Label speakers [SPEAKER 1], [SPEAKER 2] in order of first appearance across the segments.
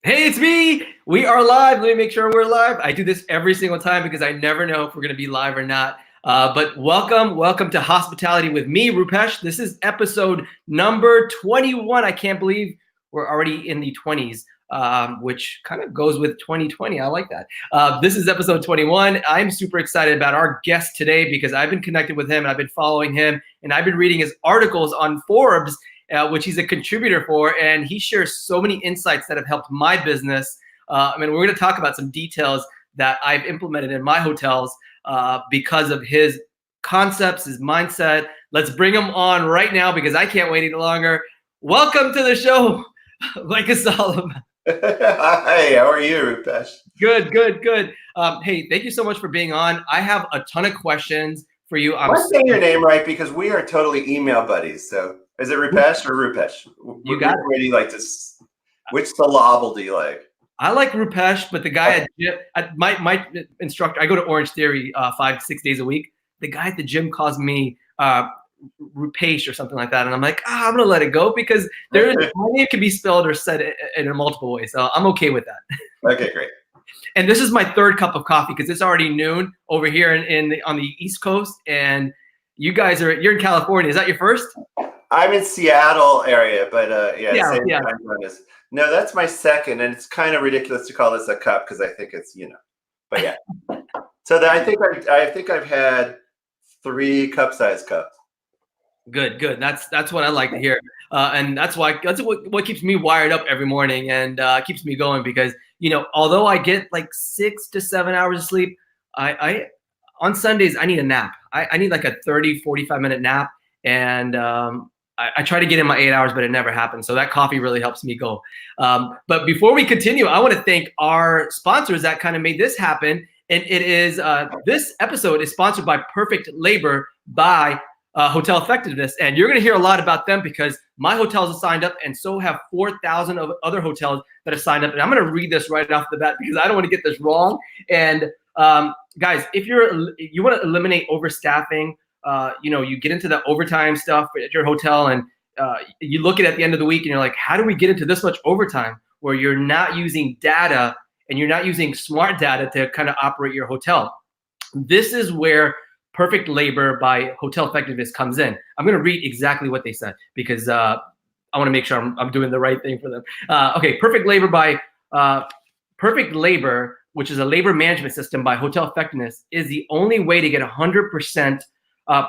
[SPEAKER 1] Hey, it's me. We are live. Let me make sure we're live. I do this every single time because I never know if we're going to be live or not. But welcome to Hospitality with me, Rupesh. This is episode number 21. I can't believe we're already in the 20s, which kind of goes with 2020. I like that. This is episode 21. I'm super excited about our guest today because I've been connected with him and I've been following him and I've been reading his articles on Forbes, which he's a contributor for, and he shares so many insights that have helped my business. We're going to talk about some details that I've implemented in my hotels because of his concepts, his mindset. Let's bring him on right now because I can't wait any longer. Welcome to the show, Micah.
[SPEAKER 2] Hi, how are you, Rupesh?
[SPEAKER 1] Good. Hey, thank you so much for being on. I have a ton of questions for you.
[SPEAKER 2] I'm saying your name right because we are totally email buddies. So is it Rupesh or Rupesh?
[SPEAKER 1] You got it.
[SPEAKER 2] Where do you like to? Which syllable do you like?
[SPEAKER 1] I like Rupesh, but the guy at my instructor, I go to Orange Theory 5-6 days a week. The guy at the gym calls me Rupesh or something like that, and I'm like, I'm gonna let it go because my name can be spelled or said in a multiple ways, so I'm okay with that.
[SPEAKER 2] Okay, great.
[SPEAKER 1] And this is my third cup of coffee because it's already noon over here on the East Coast, and you're in California. Is that your first?
[SPEAKER 2] I'm in Seattle area, but same time zone as. No, that's my second, and it's kind of ridiculous to call this a cup because I think it's but yeah. So I think I've had 3 cup-sized cups.
[SPEAKER 1] Good. That's what I like to hear, and that's what keeps me wired up every morning and keeps me going because although I get like 6 to 7 hours of sleep, I on Sundays I need a nap. I need like a 30-45 minute nap, and I try to get in my 8 hours, but it never happens. So that coffee really helps me go. But before we continue, I want to thank our sponsors that kind of made this happen. And it is this episode is sponsored by Perfect Labor by Hotel Effectiveness. And you're going to hear a lot about them because my hotels have signed up, and so have 4,000 of other hotels that have signed up. And I'm going to read this right off the bat because I don't want to get this wrong. And guys, if you want to eliminate overstaffing, you get into the overtime stuff at your hotel, and you look at the end of the week and you're like, how do we get into this much overtime where you're not using data and you're not using smart data to kind of operate your hotel? This is where Perfect Labor by Hotel Effectiveness comes in. I'm going to read exactly what they said because I want to make sure I'm doing the right thing for them. Okay, Perfect Labor by Perfect Labor, which is a labor management system by Hotel Effectiveness, is the only way to get 100%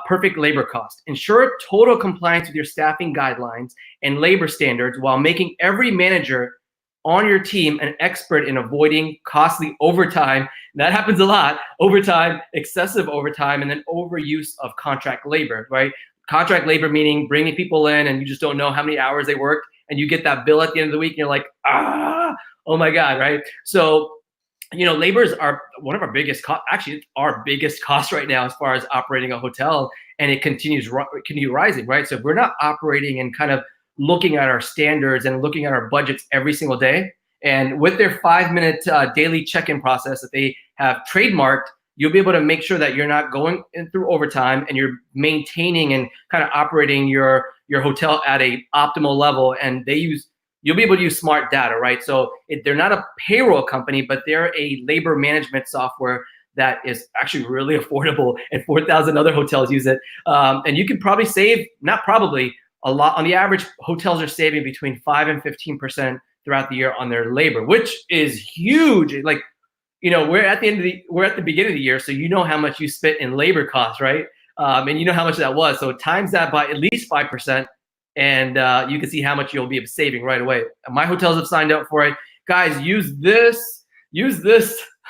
[SPEAKER 1] perfect labor cost. Ensure total compliance with your staffing guidelines and labor standards while making every manager on your team an expert in avoiding costly overtime. That happens a lot. Overtime, excessive overtime, and then overuse of contract labor, right? Contract labor meaning bringing people in and you just don't know how many hours they worked, and you get that bill at the end of the week and you're like, oh my God, right? So labor is one of our biggest costs. Actually, it's our biggest cost right now as far as operating a hotel, and it continues rising, right? So if we're not operating and kind of looking at our standards and looking at our budgets every single day, and with their 5-minute daily check-in process that they have trademarked, you'll be able to make sure that you're not going in through overtime and you're maintaining and kind of operating your hotel at a optimal level. And you'll be able to use smart data, right? So they're not a payroll company, but they're a labor management software that is actually really affordable, and 4,000 other hotels use it. And you can probably save, not probably, a lot. On the average, hotels are saving between 5 and 15% throughout the year on their labor, which is huge. Like, we're at the beginning of the year, so you know how much you spent in labor costs, right? And you know how much that was. So times that by at least 5%. And you can see how much you'll be saving right away. My hotels have signed up for it. Guys, use this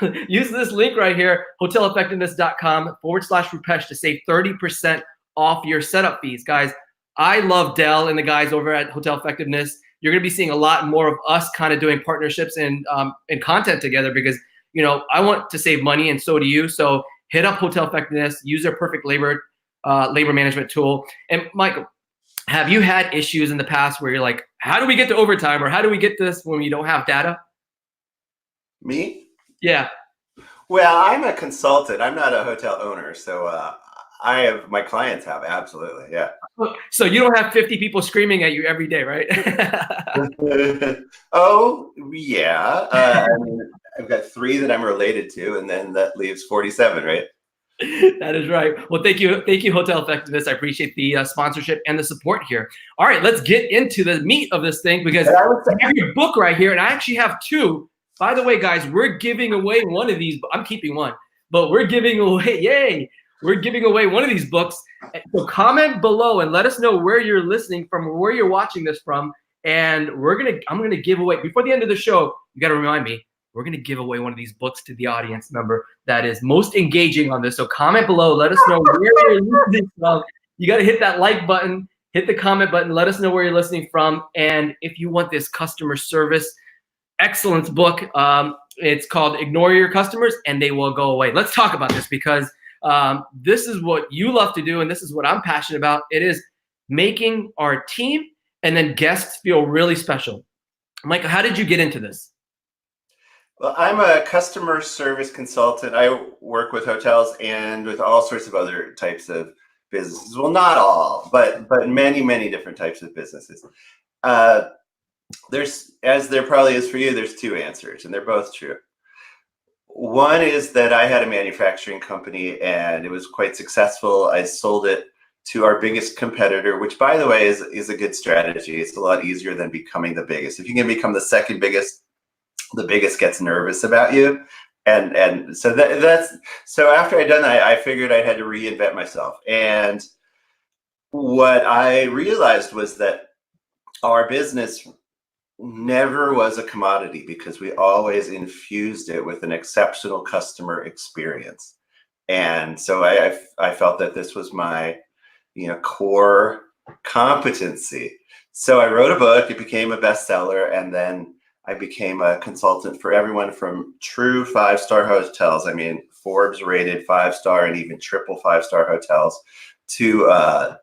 [SPEAKER 1] link right here, hoteleffectiveness.com/Rupesh to save 30% off your setup fees. Guys, I love Dell and the guys over at Hotel Effectiveness. You're going to be seeing a lot more of us kind of doing partnerships and content together because, I want to save money and so do you. So hit up Hotel Effectiveness, use their Perfect Labor management tool. And Michael, have you had issues in the past where you're like, how do we get to overtime, or how do we get this when you don't have data?
[SPEAKER 2] Me?
[SPEAKER 1] Yeah.
[SPEAKER 2] Well, I'm a consultant. I'm not a hotel owner, so My clients have, absolutely, yeah.
[SPEAKER 1] So you don't have 50 people screaming at you every day, right?
[SPEAKER 2] Oh, yeah. I mean, I've got 3 that I'm related to, and then that leaves 47, right?
[SPEAKER 1] That is right. Well, thank you, Hotel Effectiveness. I appreciate the sponsorship and the support here. All right, let's get into the meat of this thing, because I have your book right here, and I actually have 2. By the way, guys, we're giving away one of these. I'm keeping one, but we're giving away. Yay! We're giving away one of these books. So comment below and let us know where you're listening from or where you're watching this from, and I'm gonna give away before the end of the show. You got to remind me. We're going to give away one of these books to the audience member that is most engaging on this. So comment below. Let us know where you're listening from. You got to hit that like button, hit the comment button. Let us know where you're listening from. And if you want this customer service excellence book, it's called Ignore Your Customers and They Will Go Away. Let's talk about this, because this is what you love to do, and this is what I'm passionate about. It is making our team and then guests feel really special. Micah, how did you get into this?
[SPEAKER 2] Well, I'm a customer service consultant. I work with hotels and with all sorts of other types of businesses. Well, not all, but many, many different types of businesses. There's, as there probably is for you, there's 2 answers, and they're both true. One is that I had a manufacturing company and it was quite successful. I sold it to our biggest competitor, which, by the way, is a good strategy. It's a lot easier than becoming the biggest. If you can become the second biggest, the biggest gets nervous about you. And so so after I'd done that, I figured I had to reinvent myself. And what I realized was that our business never was a commodity, because we always infused it with an exceptional customer experience. And so I felt that this was my, core competency. So I wrote a book, it became a bestseller, and then I became a consultant for everyone from true 5-star hotels. I mean, Forbes rated 5-star and even triple 5-star hotels, to what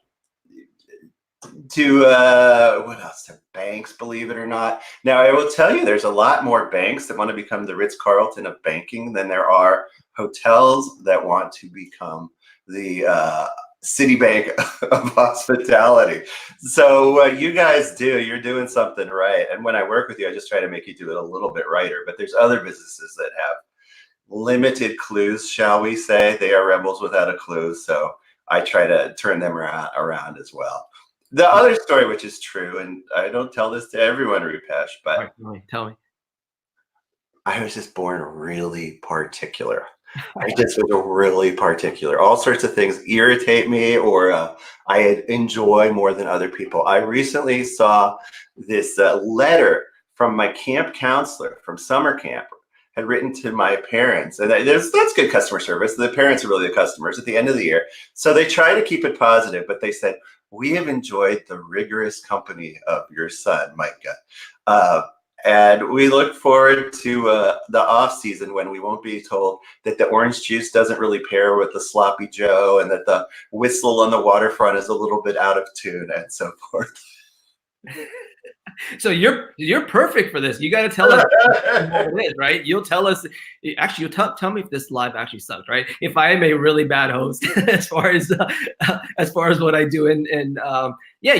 [SPEAKER 2] else? To banks, believe it or not. Now, I will tell you, there's a lot more banks that want to become the Ritz-Carlton of banking than there are hotels that want to become the Citibank of hospitality. So what you guys do, you're doing something right. And when I work with you, I just try to make you do it a little bit righter. But there's other businesses that have limited clues, shall we say. They are rebels without a clue. So I try to turn them around as well. The other story, which is true, and I don't tell this to everyone, Rupesh, but
[SPEAKER 1] tell me.
[SPEAKER 2] I was just born really particular. I just was really particular. All sorts of things irritate me, or I enjoy more than other people. I recently saw this letter from my camp counselor from summer camp, had written to my parents, and that's good customer service. The parents are really the customers at the end of the year. So they try to keep it positive, but they said, "We have enjoyed the rigorous company of your son, Micah. And we look forward to the off season, when we won't be told that the orange juice doesn't really pair with the sloppy Joe, and that the whistle on the waterfront is a little bit out of tune, and so forth."
[SPEAKER 1] So you're perfect for this. You got to tell us what it is, right? You'll tell us. Actually, you'll tell me if this live actually sucks, right? If I am a really bad host as far as what I do, and yeah,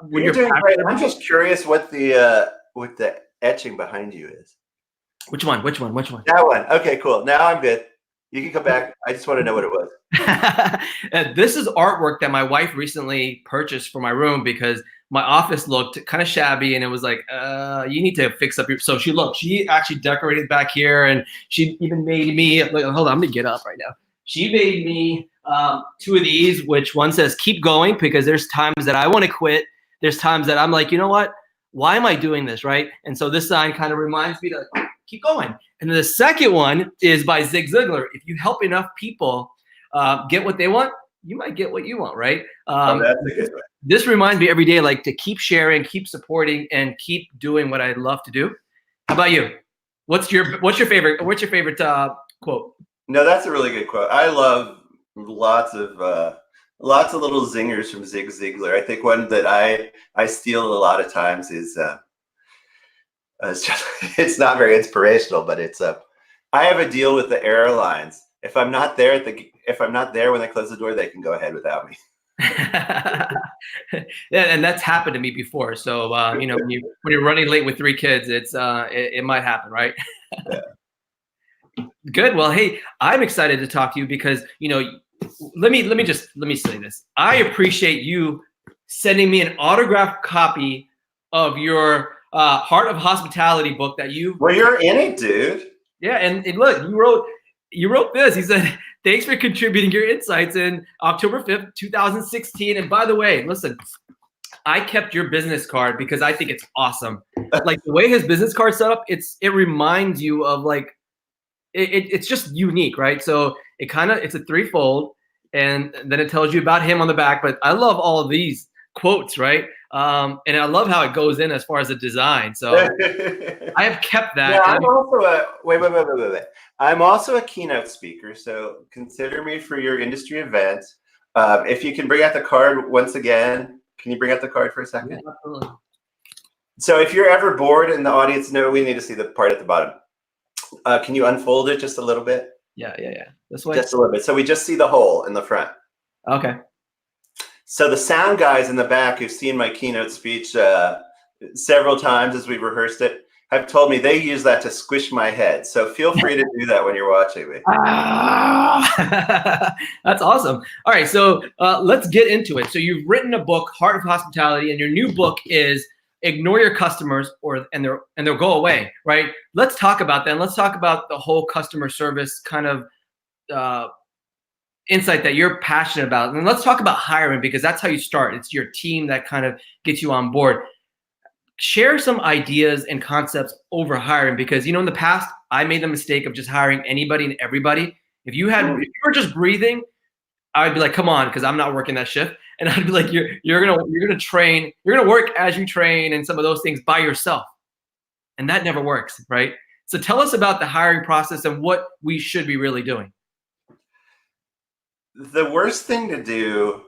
[SPEAKER 1] when you're
[SPEAKER 2] doing great. I'm just curious what the etching behind you is.
[SPEAKER 1] Which one?
[SPEAKER 2] That one. Okay, cool. Now I'm good. You can come back. I just want to know what it was.
[SPEAKER 1] This is artwork that my wife recently purchased for my room, because my office looked kind of shabby, and it was like, you need to fix up your. So she actually decorated back here, and she even made me. Hold on, I'm gonna get up right now. She made me 2 of these, which one says "Keep going," because there's times that I want to quit. There's times that I'm like, you know what? Why am I doing this, right? And so this sign kind of reminds me to keep going. And then the second one is by Zig Ziglar. If you help enough people get what they want, you might get what you want, right?
[SPEAKER 2] That's a good one.
[SPEAKER 1] This reminds me every day, like, to keep sharing, keep supporting, and keep doing what I love to do. How about you? What's your favorite quote?
[SPEAKER 2] No, that's a really good quote. I love lots of little zingers from Zig Ziglar. I think one that I steal a lot of times is it's not very inspirational, but it's I have a deal with the airlines. If I'm not there at the if I'm not there when they close the door, they can go ahead without me.
[SPEAKER 1] Yeah, and that's happened to me before. So you know, when you're running late with 3 kids, it might happen, right?
[SPEAKER 2] Yeah.
[SPEAKER 1] Good. Well, hey, I'm excited to talk to you because, you know, let me say this. I appreciate you sending me an autographed copy of your Heart of Hospitality book that you.
[SPEAKER 2] Well, you're in it, dude.
[SPEAKER 1] Yeah, and look, you wrote this. He said, "Thanks for contributing your insights in October 5th, 2016." And by the way, listen, I kept your business card because I think it's awesome. Like the way his business card's set up, it reminds you of like. It's just unique, right? So it's a 3-fold, and then it tells you about him on the back. But I love all of these quotes, right? And I love how it goes in as far as the design. So I have kept that.
[SPEAKER 2] Yeah, I'm also wait. I'm also a keynote speaker, so consider me for your industry event. If you can bring out the card once again, can you bring out the card for a second?
[SPEAKER 1] Yeah, absolutely.
[SPEAKER 2] So if you're ever bored in the audience, no, we need to see the part at the bottom. Can you unfold it just a little bit?
[SPEAKER 1] Yeah. This way?
[SPEAKER 2] Just a little bit. So we just see the hole in the front.
[SPEAKER 1] Okay.
[SPEAKER 2] So the sound guys in the back who've seen my keynote speech several times as we rehearsed it have told me they use that to squish my head. So feel free to do that when you're watching me.
[SPEAKER 1] That's awesome. All right, so let's get into it. So you've written a book, Heart of Hospitality, and your new book is Ignore Your Customers and they'll go away, right? Let's talk about that. And let's talk about the whole customer service kind of insight that you're passionate about. And let's talk about hiring because that's how you start. It's your team that kind of gets you on board. Share some ideas and concepts over hiring because, you know, in the past, I made the mistake of just hiring anybody and everybody. If you were just breathing, I'd be like, come on, because I'm not working that shift. And I'd be like, you're gonna train, you're gonna work as you train and some of those things by yourself. And that never works, right? So tell us about the hiring process and what we should be really doing.
[SPEAKER 2] The worst thing to do,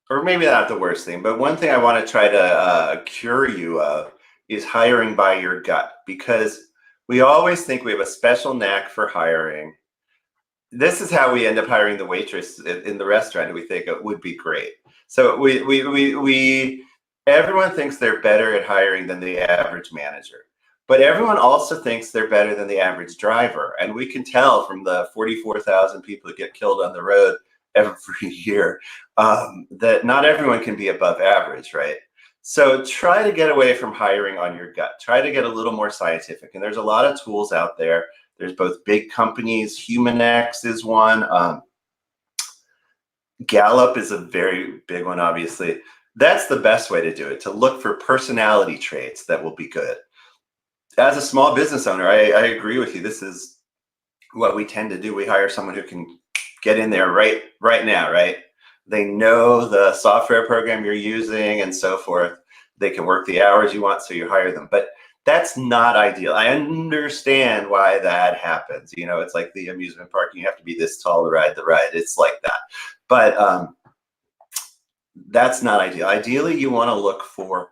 [SPEAKER 2] or maybe not the worst thing, but one thing I want to try to cure you of is hiring by your gut, because we always think we have a special knack for hiring. This is how we end up hiring the waitress in the restaurant, and we think it would be great. So everyone thinks they're better at hiring than the average manager, but everyone also thinks they're better than the average driver. And we can tell from the 44,000 people that get killed on the road every year that not everyone can be above average, right? So try to get away from hiring on your gut. Try to get a little more scientific. And there's a lot of tools out there. There's both big companies. HumanX is one. Gallup is a very big one, obviously. That's the best way to do it, to look for personality traits that will be good. As a small business owner, I agree with you. This is what we tend to do. We hire someone who can get in there right now, right? They know the software program you're using and so forth. They can work the hours you want, so you hire them. But that's not ideal. I understand why that happens. You know, it's like the amusement park. You have to be this tall to ride the ride. It's like that. But that's not ideal. Ideally, you want to look for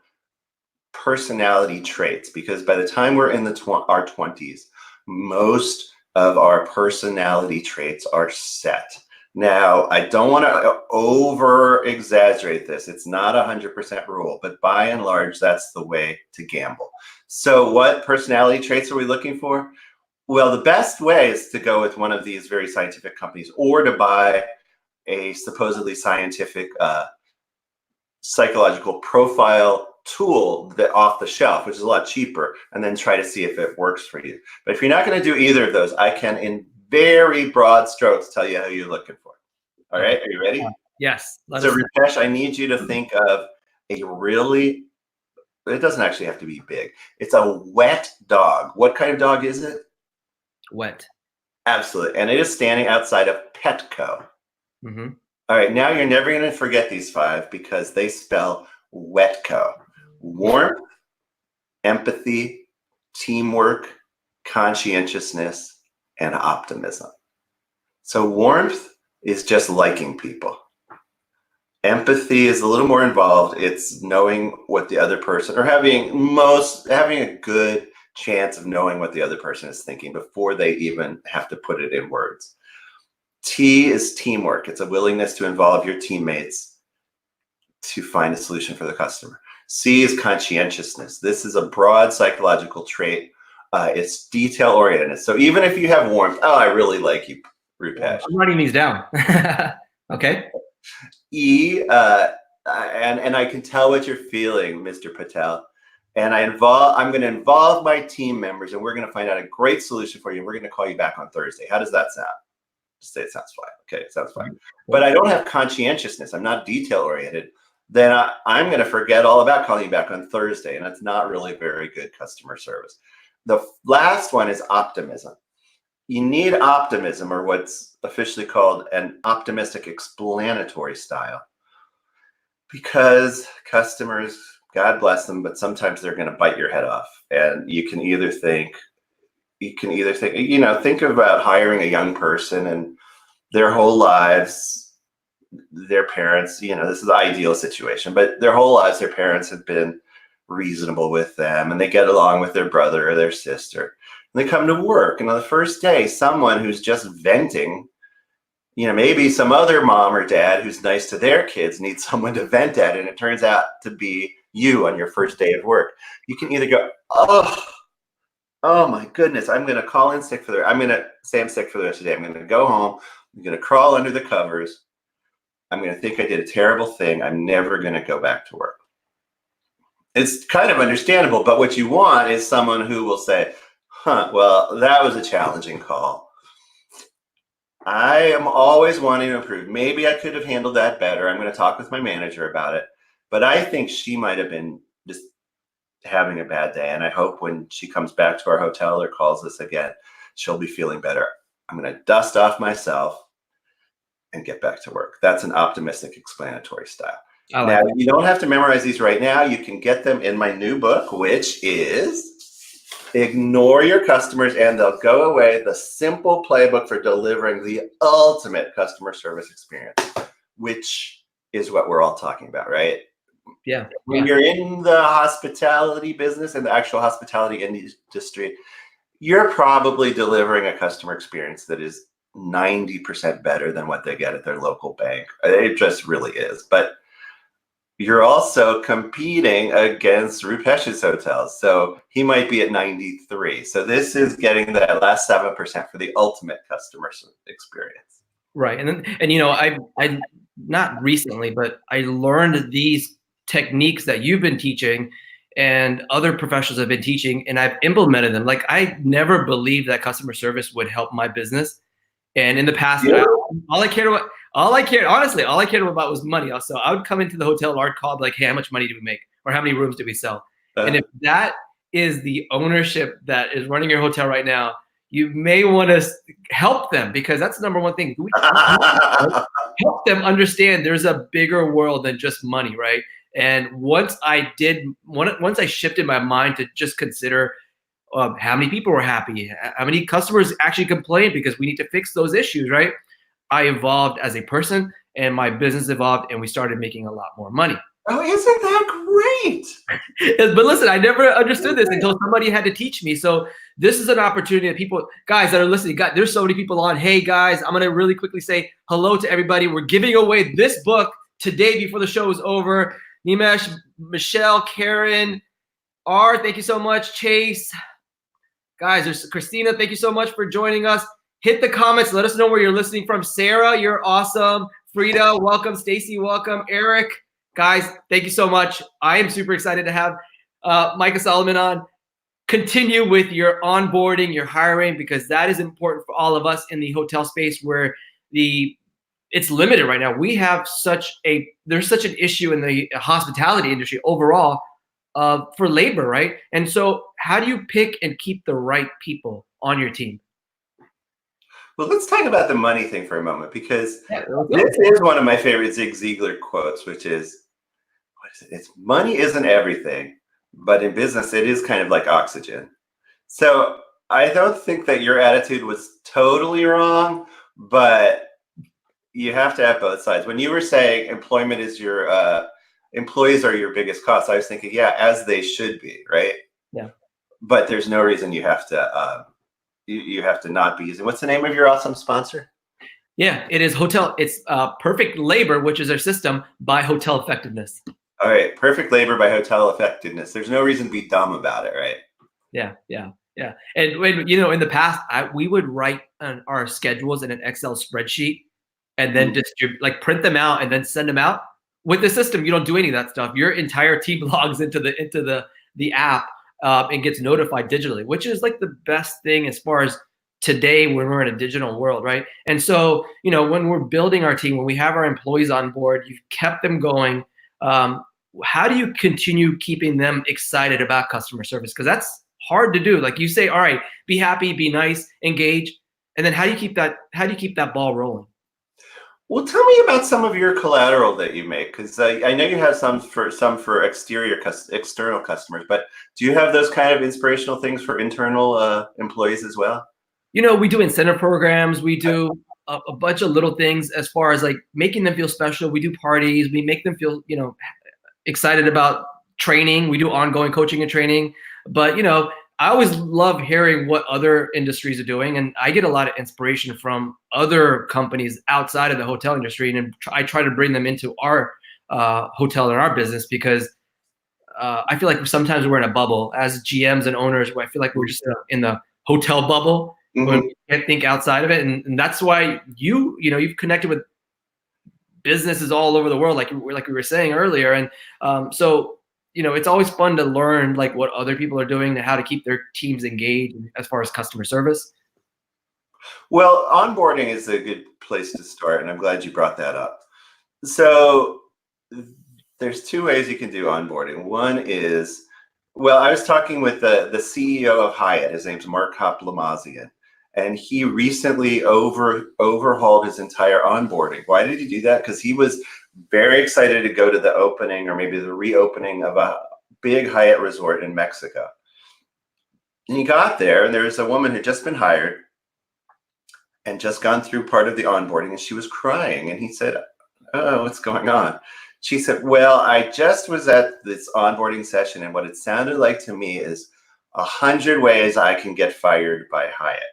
[SPEAKER 2] personality traits, because by the time we're in our 20s, most of our personality traits are set. Now, I don't want to over exaggerate this. It's not 100% rule, but by and large, that's the way to gamble. So what personality traits are we looking for? Well, the best way is to go with one of these very scientific companies, or to buy a supposedly scientific psychological profile tool that off the shelf, which is a lot cheaper, and then try to see if it works for you. But if you're not going to do either of those, I can, in very broad strokes, tell you who you're looking for. All right, are you ready?
[SPEAKER 1] Yes.
[SPEAKER 2] So Ritesh, I need you to think of a really, it doesn't actually have to be big. It's a wet dog. What kind of dog is it?
[SPEAKER 1] Wet.
[SPEAKER 2] Absolutely. And it is standing outside of Petco.
[SPEAKER 1] Mm-hmm.
[SPEAKER 2] All right, now you're never going to forget these 5 because they spell WETCO. Warmth, empathy, teamwork, conscientiousness, and optimism. So warmth is just liking people. Empathy is a little more involved. It's knowing what the other person, or having a good chance of knowing what the other person is thinking before they even have to put it in words. T is teamwork. It's a willingness to involve your teammates to find a solution for the customer. C is conscientiousness. This is a broad psychological trait. It's detail oriented. So even if you have warmth, oh, I really like you, Rupesh.
[SPEAKER 1] I'm writing these down. Okay.
[SPEAKER 2] E, and I can tell what you're feeling, Mr. Patel. And I'm going to involve my team members, and we're going to find out a great solution for you. And we're going to call you back on Thursday. How does that sound? Just say it sounds fine. Okay, it sounds fine. But I don't have conscientiousness. I'm not detail oriented. Then I'm going to forget all about calling you back on Thursday, and that's not really very good customer service. The last one is optimism. You need optimism, or what's officially called an optimistic explanatory style, because customers, God bless them, but sometimes they're going to bite your head off. And you can either think, think about hiring a young person and their whole lives, their parents, this is the ideal situation, but their whole lives, their parents have been reasonable with them and they get along with their brother or their sister. And they come to work, and on the first day, someone who's just venting, maybe some other mom or dad who's nice to their kids needs someone to vent at, and it turns out to be you on your first day of work. You can either go, oh my goodness, I'm going to call in sick I'm going to say I'm sick for the rest of the day. I'm going to go home. I'm going to crawl under the covers. I'm going to think I did a terrible thing. I'm never going to go back to work. It's kind of understandable, but what you want is someone who will say, well, that was a challenging call. I am always wanting to improve. Maybe I could have handled that better. I'm going to talk with my manager about it. But I think she might have been just having a bad day. And I hope when she comes back to our hotel or calls us again, she'll be feeling better. I'm going to dust off myself and get back to work. That's an optimistic explanatory style. Now, you don't have to memorize these right now. You can get them in my new book, which is Ignore Your Customers and They'll Go Away, the simple playbook for delivering the ultimate customer service experience, which is what we're all talking about, right?
[SPEAKER 1] Yeah.
[SPEAKER 2] When you're in the hospitality business and the actual hospitality industry, you're probably delivering a customer experience that is 90% better than what they get at their local bank. It just really is. But you're also competing against Rupesh's hotels. So he might be at 93. So this is getting that last 7% for the ultimate customer experience.
[SPEAKER 1] Right. And I not recently, but I learned these techniques that you've been teaching and other professionals have been teaching, and I've implemented them. Like, I never believed that customer service would help my business. And in the past, all I cared about was money. Also, I would come into the hotel and I'd call like, hey, how much money do we make? Or how many rooms do we sell? And if that is the ownership that is running your hotel right now, you may want to help them, because that's the number one thing. Help them understand there's a bigger world than just money, right? And once I shifted my mind to just consider how many people were happy, how many customers actually complained, because we need to fix those issues, right? I evolved as a person, and my business evolved, and we started making a lot more money.
[SPEAKER 2] Oh, isn't that great?
[SPEAKER 1] But listen, I never understood this until somebody had to teach me. So this is an opportunity that people, guys that are listening, there's so many people on. Hey guys, I'm gonna really quickly say hello to everybody. We're giving away this book today before the show is over. Nimesh, Michelle, Karen, R, thank you so much. Chase, guys, there's Christina, thank you so much for joining us. Hit the comments, let us know where you're listening from. Sarah, you're awesome. Frida, welcome. Stacy, welcome. Eric, guys, thank you so much. I am super excited to have Micah Solomon on. Continue with your onboarding, your hiring, because that is important for all of us in the hotel space where it's limited right now. We have there's such an issue in the hospitality industry overall for labor, right? And so how do you pick and keep the right people on your team?
[SPEAKER 2] Well, let's talk about the money thing for a moment, because this is one of my favorite Zig Ziglar quotes, which is, It's money isn't everything, but in business, it is kind of like oxygen. So I don't think that your attitude was totally wrong, but you have to have both sides. When you were saying employment is employees are your biggest cost, I was thinking, yeah, as they should be, right?
[SPEAKER 1] Yeah.
[SPEAKER 2] But there's no reason you have to not be using. What's the name of your awesome sponsor?
[SPEAKER 1] Yeah, it is hotel. It's perfect labor, which is our system, by hotel effectiveness.
[SPEAKER 2] All right, perfect labor by hotel effectiveness. There's no reason to be dumb about it, right?
[SPEAKER 1] Yeah, yeah, yeah. And when, you know, in the past, we would write our schedules in an Excel spreadsheet and then distribute, like print them out and then send them out. With the system, you don't do any of that stuff. Your entire team logs into the app and gets notified digitally, which is like the best thing as far as today when we're in a digital world, right? And so, you know, when we're building our team, when we have our employees on board, you've kept them going. How do you continue keeping them excited about customer service? Because that's hard to do. Like you say, all right, be happy, be nice, engage, and then how do you keep that ball rolling?
[SPEAKER 2] Well, tell me about some of your collateral that you make, because I know you have some for external customers, but do you have those kind of inspirational things for internal employees as well?
[SPEAKER 1] You know, we do incentive programs. We do a bunch of little things as far as like making them feel special. We do parties. We make them feel, you know, excited about training. We do ongoing coaching and training. But, you know, I always love hearing what other industries are doing. And I get a lot of inspiration from other companies outside of the hotel industry. And I try to bring them into our hotel and our business because I feel like sometimes we're in a bubble as GMs and owners where I feel like we're just in the hotel bubble when we can't think outside of it. And that's why you've connected with businesses all over the world, like we were saying earlier. And so, you know, it's always fun to learn like what other people are doing and how to keep their teams engaged as far as customer service.
[SPEAKER 2] Well, onboarding is a good place to start, and I'm glad you brought that up. So there's two ways you can do onboarding. One is, well, I was talking with the CEO of Hyatt. His name's Mark Hoplamazian, and he recently overhauled his entire onboarding. Why did he do that? Because he was very excited to go to the opening or maybe the reopening of a big Hyatt resort in Mexico. And he got there, and there was a woman who had just been hired and just gone through part of the onboarding, and she was crying. And he said, "Oh, what's going on?" She said, "Well, I just was at this onboarding session, and what it sounded like to me is 100 ways I can get fired by Hyatt."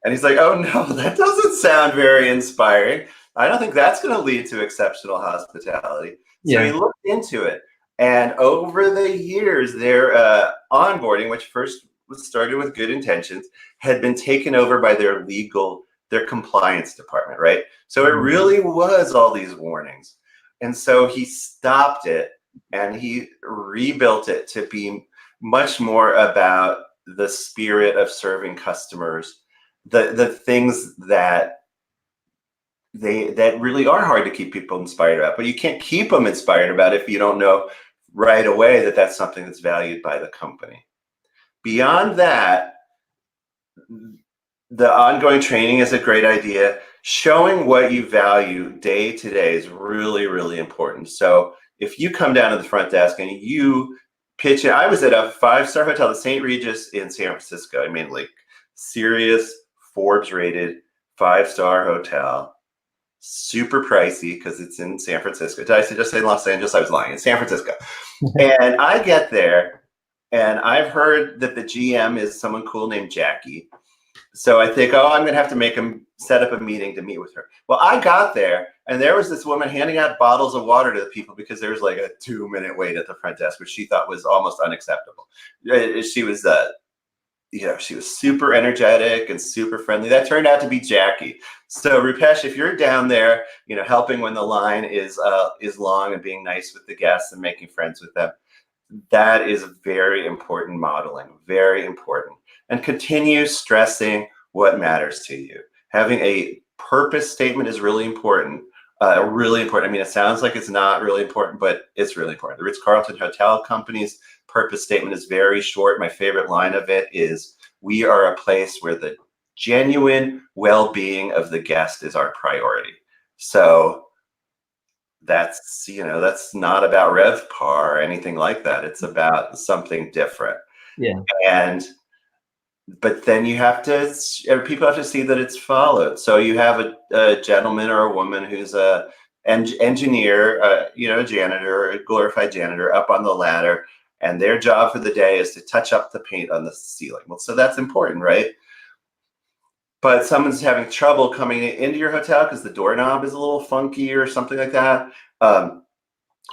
[SPEAKER 2] And he's like, "Oh no, that doesn't sound very inspiring. I don't think that's going to lead to exceptional hospitality." So he looked into it, and over the years, their onboarding, which first was started with good intentions, had been taken over by their compliance department, right? So it really was all these warnings. And so he stopped it and he rebuilt it to be much more about the spirit of serving customers, the things that really are hard to keep people inspired about. But you can't keep them inspired about it if you don't know right away that that's something that's valued by the company. Beyond that, the ongoing training is a great idea. Showing what you value day to day is really, really important. So if you come down to the front desk and you pitch it, I was at a 5-star hotel, the St. Regis in San Francisco. I mean, like serious Forbes rated 5-star hotel, super pricey because it's in San Francisco. Did I just say Los Angeles? I was lying. In San Francisco. And I get there, and I've heard that the GM is someone cool named Jackie. So I think, oh, I'm going to have to make him set up a meeting to meet with her. Well, I got there, and there was this woman handing out bottles of water to the people because there was like a 2-minute wait at the front desk, which she thought was almost unacceptable. She was, she was super energetic and super friendly. That turned out to be Jackie. So Rupesh, if you're down there, helping when the line is long and being nice with the guests and making friends with them, that is very important modeling, very important. And continue stressing what matters to you. Having a purpose statement is really important. Really important. I mean, it sounds like it's not really important, but it's really important. The Ritz-Carlton Hotel Company's purpose statement is very short. My favorite line of it is, "We are a place where the genuine well-being of the guest is our priority." So that's not about RevPAR or anything like that. It's about something different.
[SPEAKER 1] Yeah.
[SPEAKER 2] But then people have to see that it's followed. So you have a gentleman or a woman who's a engineer, a janitor, a glorified janitor up on the ladder, and their job for the day is to touch up the paint on the ceiling. Well, so that's important, right? but someone's having trouble coming into your hotel because the doorknob is a little funky or something like that.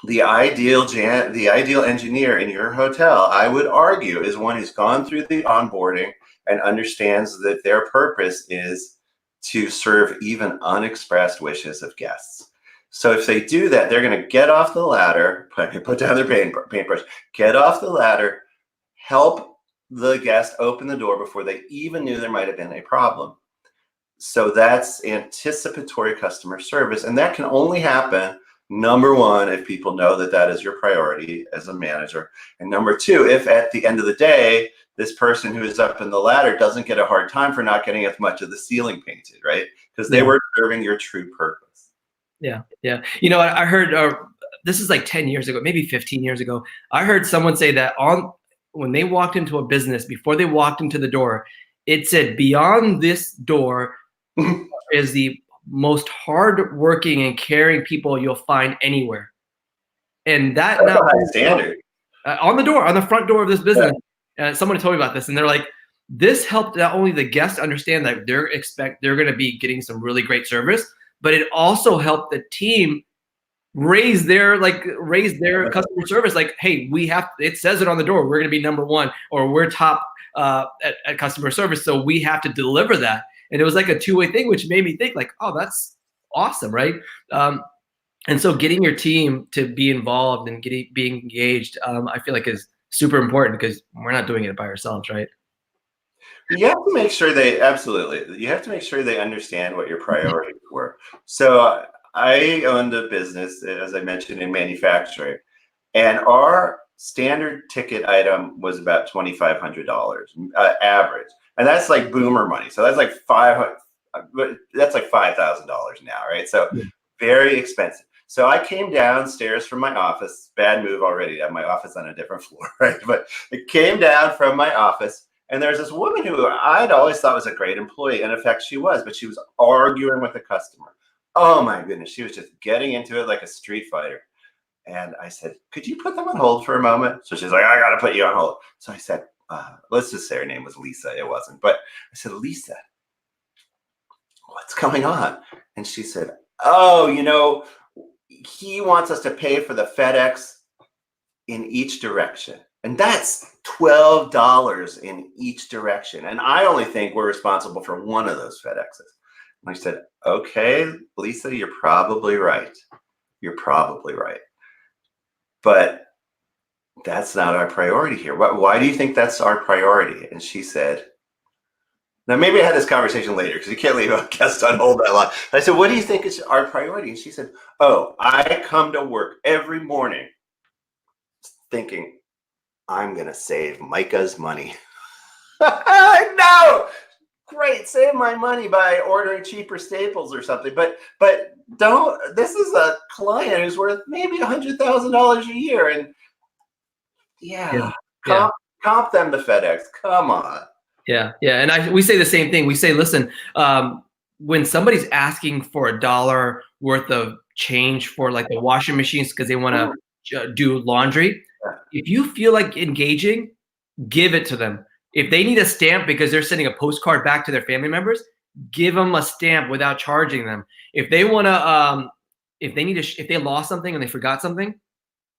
[SPEAKER 2] The ideal engineer in your hotel, I would argue, is one who's gone through the onboarding and understands that their purpose is to serve even unexpressed wishes of guests. So if they do that, they're going to get off the ladder, put down their paintbrush, get off the ladder, help the guest open the door before they even knew there might have been a problem. So that's anticipatory customer service. And that can only happen, number one, if people know that that is your priority as a manager. And number two, if at the end of the day, this person who is up in the ladder doesn't get a hard time for not getting as much of the ceiling painted, right? Because they were serving your true purpose.
[SPEAKER 1] Yeah, yeah. You know, I heard, this is like 10 years ago, maybe 15 years ago, I heard someone say that when they walked into a business, before they walked into the door, it said, beyond this door is the most hardworking and caring people you'll find anywhere. And that's
[SPEAKER 2] a high standard.
[SPEAKER 1] On the door, on the front door of this business. Someone told me about this, and they're like, this helped not only the guests understand that they're going to be getting some really great service, but it also helped the team raise their customer service. Like, hey, it says it on the door, we're going to be number one, or we're top at customer service, so we have to deliver that. And it was like a two-way thing, which made me think like, oh, that's awesome, right? And so getting your team to be involved and being engaged, I feel like is super important, because we're not doing it by ourselves, right?
[SPEAKER 2] You have to make sure you have to make sure they understand what your priorities were. So I owned a business, as I mentioned, in manufacturing, and our standard ticket item was about $2,500 average. And that's like boomer money. So that's like $5,000 now, right? So very expensive. So I came downstairs from my office. Bad move already to have my office on a different floor, right? But it came down from my office, and there's this woman who I'd always thought was a great employee. And in fact, she was, but she was arguing with the customer. Oh my goodness, she was just getting into it like a street fighter. And I said, could you put them on hold for a moment? So she's like, I got to put you on hold. So I said, let's just say her name was Lisa. It wasn't. But I said, Lisa, what's going on? And she said, oh, he wants us to pay for the FedEx in each direction. And that's $12 in each direction. And I only think we're responsible for one of those FedExes. And I said, okay, Lisa, you're probably right. You're probably right. But that's not our priority here. Why do you think that's our priority? And she said, now maybe I had this conversation later, because you can't leave a guest on hold that long. I said, what do you think is our priority? And she said, oh, I come to work every morning thinking I'm going to save Micah's money. No, great, save my money by ordering cheaper staples or something. But don't, this is a client who's worth maybe $100,000 a year. And comp them to FedEx. Come on.
[SPEAKER 1] Yeah. And we say the same thing. We say, listen, when somebody's asking for $1 worth of change for like the washing machines because they want to do laundry, if you feel like engaging, give it to them. If they need a stamp because they're sending a postcard back to their family members, give them a stamp without charging them. If they want to, if they lost something and they forgot something,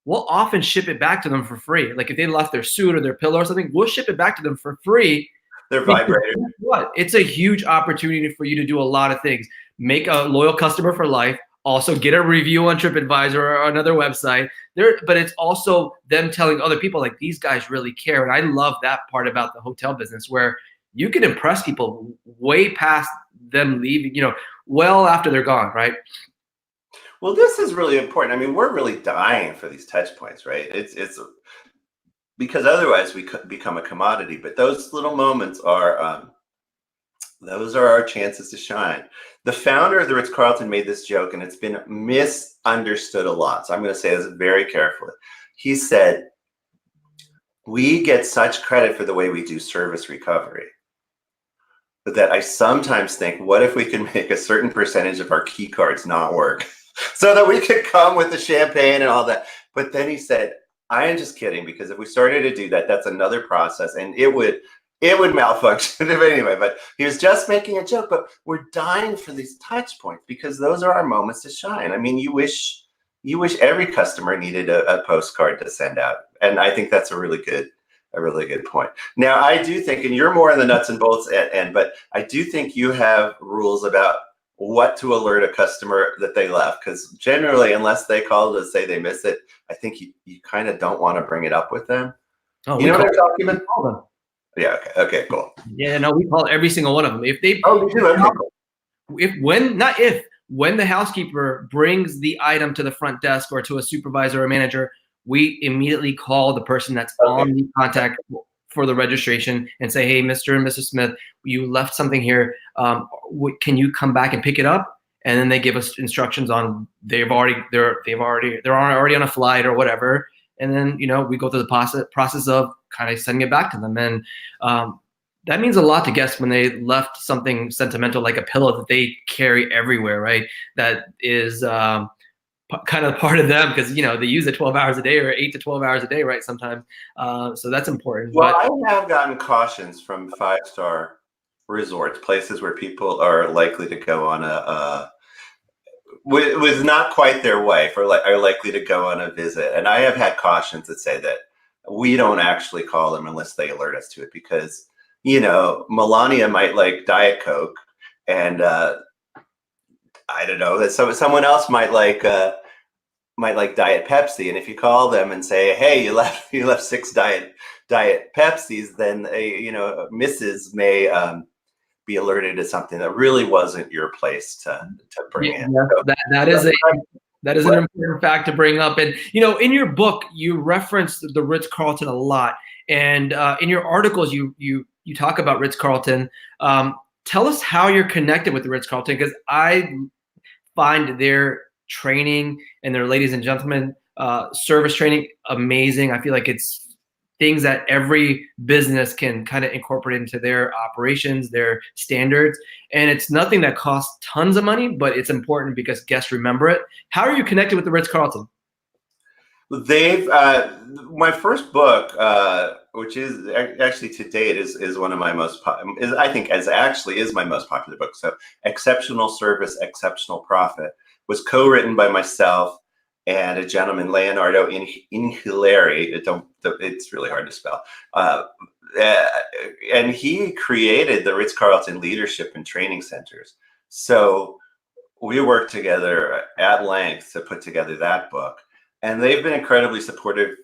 [SPEAKER 1] we'll often ship it back to them for free. Like if they left their suit or their pillow or something, we'll ship it back to them for free.
[SPEAKER 2] Their vibrator.
[SPEAKER 1] What? It's a huge opportunity for you to do a lot of things. Make a loyal customer for life. Also get a review on TripAdvisor or another website. But it's also them telling other people like, these guys really care. And I love that part about the hotel business, where you can impress people way past them leaving, well after they're gone, right?
[SPEAKER 2] Well, this is really important. I mean, we're really dying for these touch points, right? It's because otherwise we could become a commodity. But those little moments are those are our chances to shine. The founder of the RitzCarlton made this joke, and it's been misunderstood a lot. So I'm going to say this very carefully. He said, we get such credit for the way we do service recovery that I sometimes think, what if we could make a certain percentage of our key cards not work so that we could come with the champagne and all that? But then he said, I am just kidding, because if we started to do that, that's another process, and it would it would malfunction anyway. But he was just making a joke. But we're dying for these touch points because those are our moments to shine. I mean, you wish every customer needed a postcard to send out, and I think that's a really good point. Now, I do think, and you're more in the nuts and bolts end, but I do think you have rules about what to alert a customer that they left, because generally, unless they call to say they miss it, I think you kind of don't want to bring it up with them.
[SPEAKER 1] Oh,
[SPEAKER 2] you know what I'm talking about? Yeah. Okay. Cool.
[SPEAKER 1] Yeah. No, we call every single one of them. If they,
[SPEAKER 2] oh, you do. Okay, cool.
[SPEAKER 1] When the housekeeper brings the item to the front desk or to a supervisor or manager, we immediately call the person that's on the contact for the registration and say, hey, Mr. and Mrs. Smith, you left something here. Can you come back and pick it up? And then they give us instructions on they're already on a flight or whatever. And then, we go through the process of kind of sending it back to them. And that means a lot to guests when they left something sentimental like a pillow that they carry everywhere, right? That is kind of part of them because, they use it 12 hours a day or 8 to 12 hours a day, right? Sometimes. So that's important.
[SPEAKER 2] Well, I have gotten cautions from 5-star resorts, places where people are likely to go on with not quite their wife or are likely to go on a visit. And I have had cautions that say that we don't actually call them unless they alert us to it because, Melania might like Diet Coke and I don't know that someone else might like Diet Pepsi. And if you call them and say, hey, you left 6 Diet Pepsis, then Mrs. may be alerted to something that really wasn't your place to bring in.
[SPEAKER 1] So, that is an important fact to bring up. And in your book, you reference the Ritz-Carlton a lot, and in your articles, you talk about Ritz-Carlton. Tell us how you're connected with the Ritz-Carlton, because I find their training and their ladies and gentlemen service training amazing. I feel like it's things that every business can kind of incorporate into their operations, their standards. And it's nothing that costs tons of money, but it's important because guests remember it. How are you connected with the Ritz-Carlton?
[SPEAKER 2] They've my first book, which is actually to date is one of my most I think is my most popular book. So Exceptional Service, Exceptional Profit was co-written by myself and a gentleman, Leonardo Inhileri. It's really hard to spell. And he created the Ritz-Carlton Leadership and Training Centers. So we worked together at length to put together that book. And they've been incredibly supportive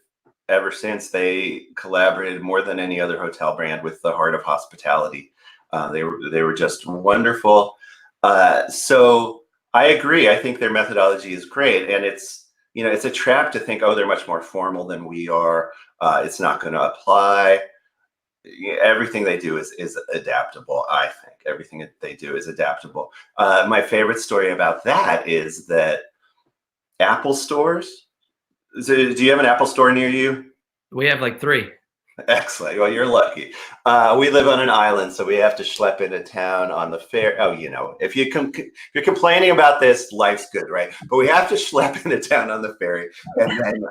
[SPEAKER 2] ever since. They collaborated more than any other hotel brand with the Heart of Hospitality. They were just wonderful. So I agree. I think their methodology is great. And it's a trap to think, oh, they're much more formal than we are. It's not going to apply. Everything they do is adaptable. I think everything that they do is adaptable. My favorite story about that is that Apple stores. Do you have an Apple store near you?
[SPEAKER 1] We have like 3.
[SPEAKER 2] Excellent. Well, you're lucky. We live on an island, so we have to schlep into town on the ferry. Oh, if you're complaining about this, life's good, right? But we have to schlep into town on the ferry and then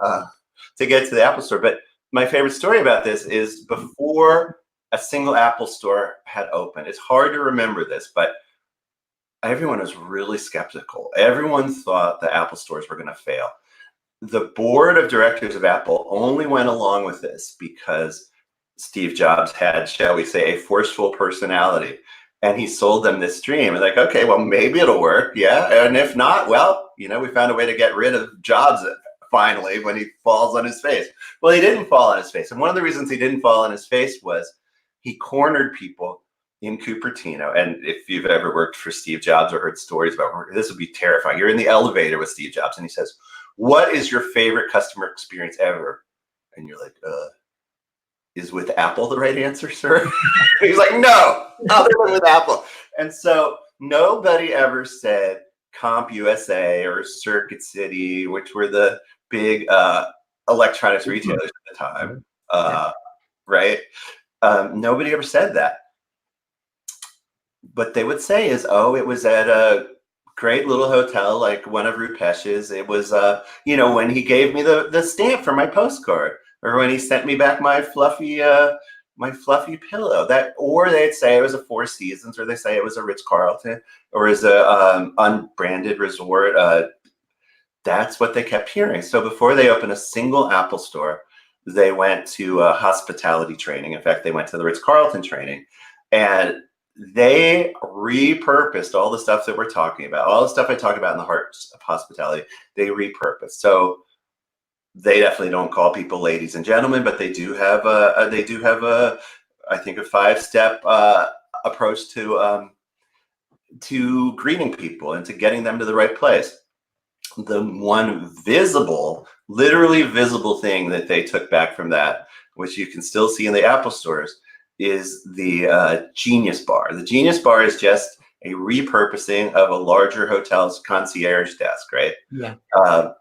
[SPEAKER 2] to get to the Apple store. But my favorite story about this is before a single Apple store had opened. It's hard to remember this, but everyone was really skeptical. Everyone thought the Apple stores were going to fail. The board of directors of Apple only went along with this because Steve Jobs had, shall we say, a forceful personality, and he sold them this dream. And like, okay, well, maybe it'll work, yeah. And if not, well, we found a way to get rid of Jobs finally when he falls on his face. Well, he didn't fall on his face, and one of the reasons he didn't fall on his face was he cornered people in Cupertino. And if you've ever worked for Steve Jobs or heard stories about this, would be terrifying. You're in the elevator with Steve Jobs, and he says, what is your favorite customer experience ever? And you're like, is with Apple the right answer, sir? He's like, no, other than with Apple. And so nobody ever said Comp USA or Circuit City, which were the big electronics retailers at the time, right? Nobody ever said that. What they would say is, oh, it was at a great little hotel like one of Rupesh's. It was, when he gave me the stamp for my postcard, or when he sent me back my fluffy my fluffy pillow. Or they'd say it was a Four Seasons, or they say it was a Ritz-Carlton, or is a unbranded resort. That's what they kept hearing. So before they opened a single Apple store, they went to hospitality training. In fact, they went to the Ritz-Carlton training, and they repurposed all the stuff that we're talking about, all the stuff I talk about in the heart of hospitality. They repurposed. So they definitely don't call people ladies and gentlemen, but they do have I think a 5-step approach to greeting people and to getting them to the right place. The one literally visible thing that they took back from that, which you can still see in the Apple stores, is the Genius Bar. The Genius Bar is just a repurposing of a larger hotel's concierge desk, right?
[SPEAKER 1] Yeah.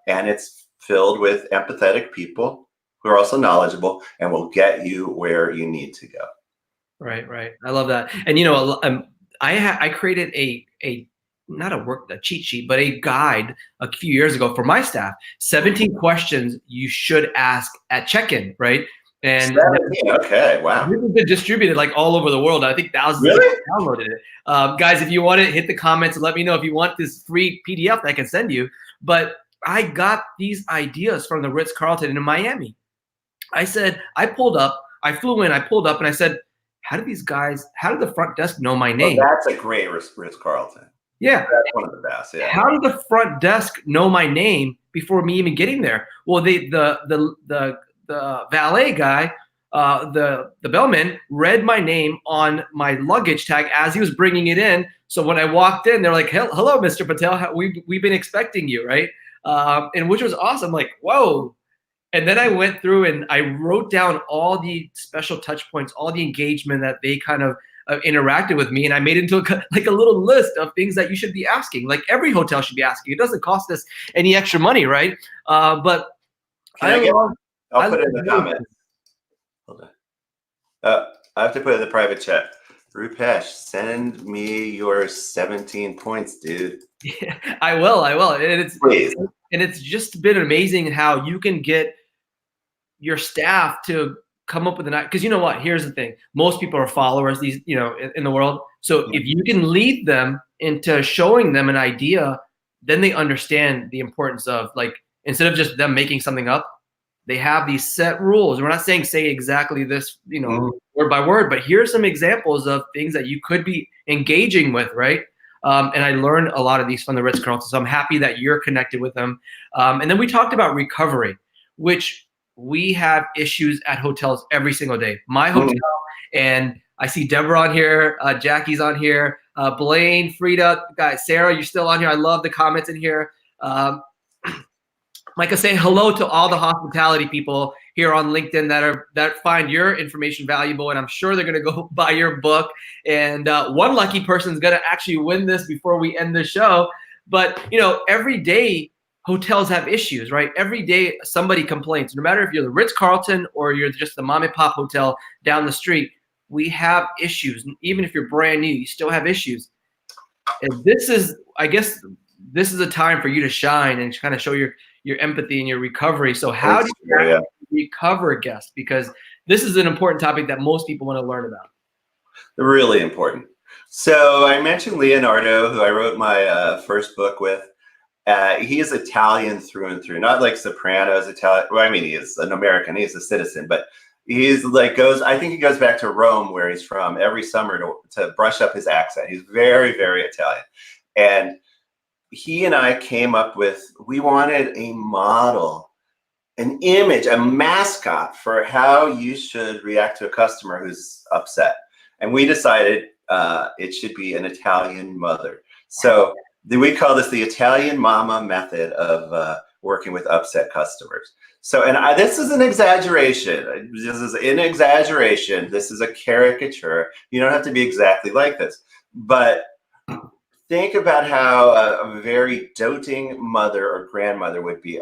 [SPEAKER 2] And it's filled with empathetic people who are also knowledgeable and will get you where you need to go.
[SPEAKER 1] Right, right. I love that. And I created a not a cheat sheet, but a guide a few years ago for my staff. 17 questions you should ask at check-in, right? And
[SPEAKER 2] 17, okay, wow.
[SPEAKER 1] This has been distributed like all over the world. I think thousands of people downloaded it. Guys, if you want it, hit the comments and let me know if you want this free PDF that I can send you. But I got these ideas from the Ritz-Carlton in Miami. I said, I flew in, I pulled up, and I said, how did the front desk know my name?
[SPEAKER 2] Well, that's a great Ritz-Carlton.
[SPEAKER 1] Yeah.
[SPEAKER 2] That's one of the best, yeah.
[SPEAKER 1] How did the front desk know my name before me even getting there? Well, the valet guy, the bellman, read my name on my luggage tag as he was bringing it in. So when I walked in, they're like, hello, Mr. Patel, we've been expecting you, right? And which was awesome, like, whoa. And then I went through and I wrote down all the special touch points, all the engagement that they kind of interacted with me, and I made it into like a little list of things that you should be asking. Like every hotel should be asking. It doesn't cost us any extra money, right? But
[SPEAKER 2] I'll put it in the comments. Hold on. I have to put it in the private chat. Rupesh, send me your 17 points, dude.
[SPEAKER 1] Yeah, I will.
[SPEAKER 2] Please.
[SPEAKER 1] And it's just been amazing how you can get your staff to come up with an idea. Because you know what? Here's the thing. Most people are followers in the world. So if you can lead them into showing them an idea, then they understand the importance of, like, instead of just them making something up, they have these set rules. We're not saying say exactly this, word by word, but here's some examples of things that you could be engaging with, right? And I learned a lot of these from the Ritz-Carlton, so I'm happy that you're connected with them. And then we talked about recovery, which we have issues at hotels every single day. My hotel, and I see Deborah on here, Jackie's on here, Blaine, Frida, guys, Sarah, you're still on here. I love the comments in here. Micah, say hello to all the hospitality people here on LinkedIn that find your information valuable, and I'm sure they're gonna go buy your book. And one lucky person is gonna actually win this before we end the show. But every day hotels have issues, right? Every day somebody complains. No matter if you're the Ritz-Carlton or you're just the mom and pop hotel down the street, we have issues. Even if you're brand new, you still have issues. And I guess this is a time for you to shine and kind of show your empathy and your recovery. So how do you recover guests? Because this is an important topic that most people want to learn about.
[SPEAKER 2] Really important. So I mentioned Leonardo, who I wrote my first book with. He is Italian through and through, not like Sopranos Italian. Well, I mean, he is an American. He's a citizen, but he's like I think he goes back to Rome, where he's from, every summer to brush up his accent. He's very, very Italian. And he and I came up with, we wanted a model, an image, a mascot for how you should react to a customer who's upset. And we decided it should be an Italian mother. So we call this the Italian mama method of working with upset customers. So, and this is an exaggeration. This is an exaggeration. This is a caricature. You don't have to be exactly like this. But think about how a very doting mother or grandmother would be.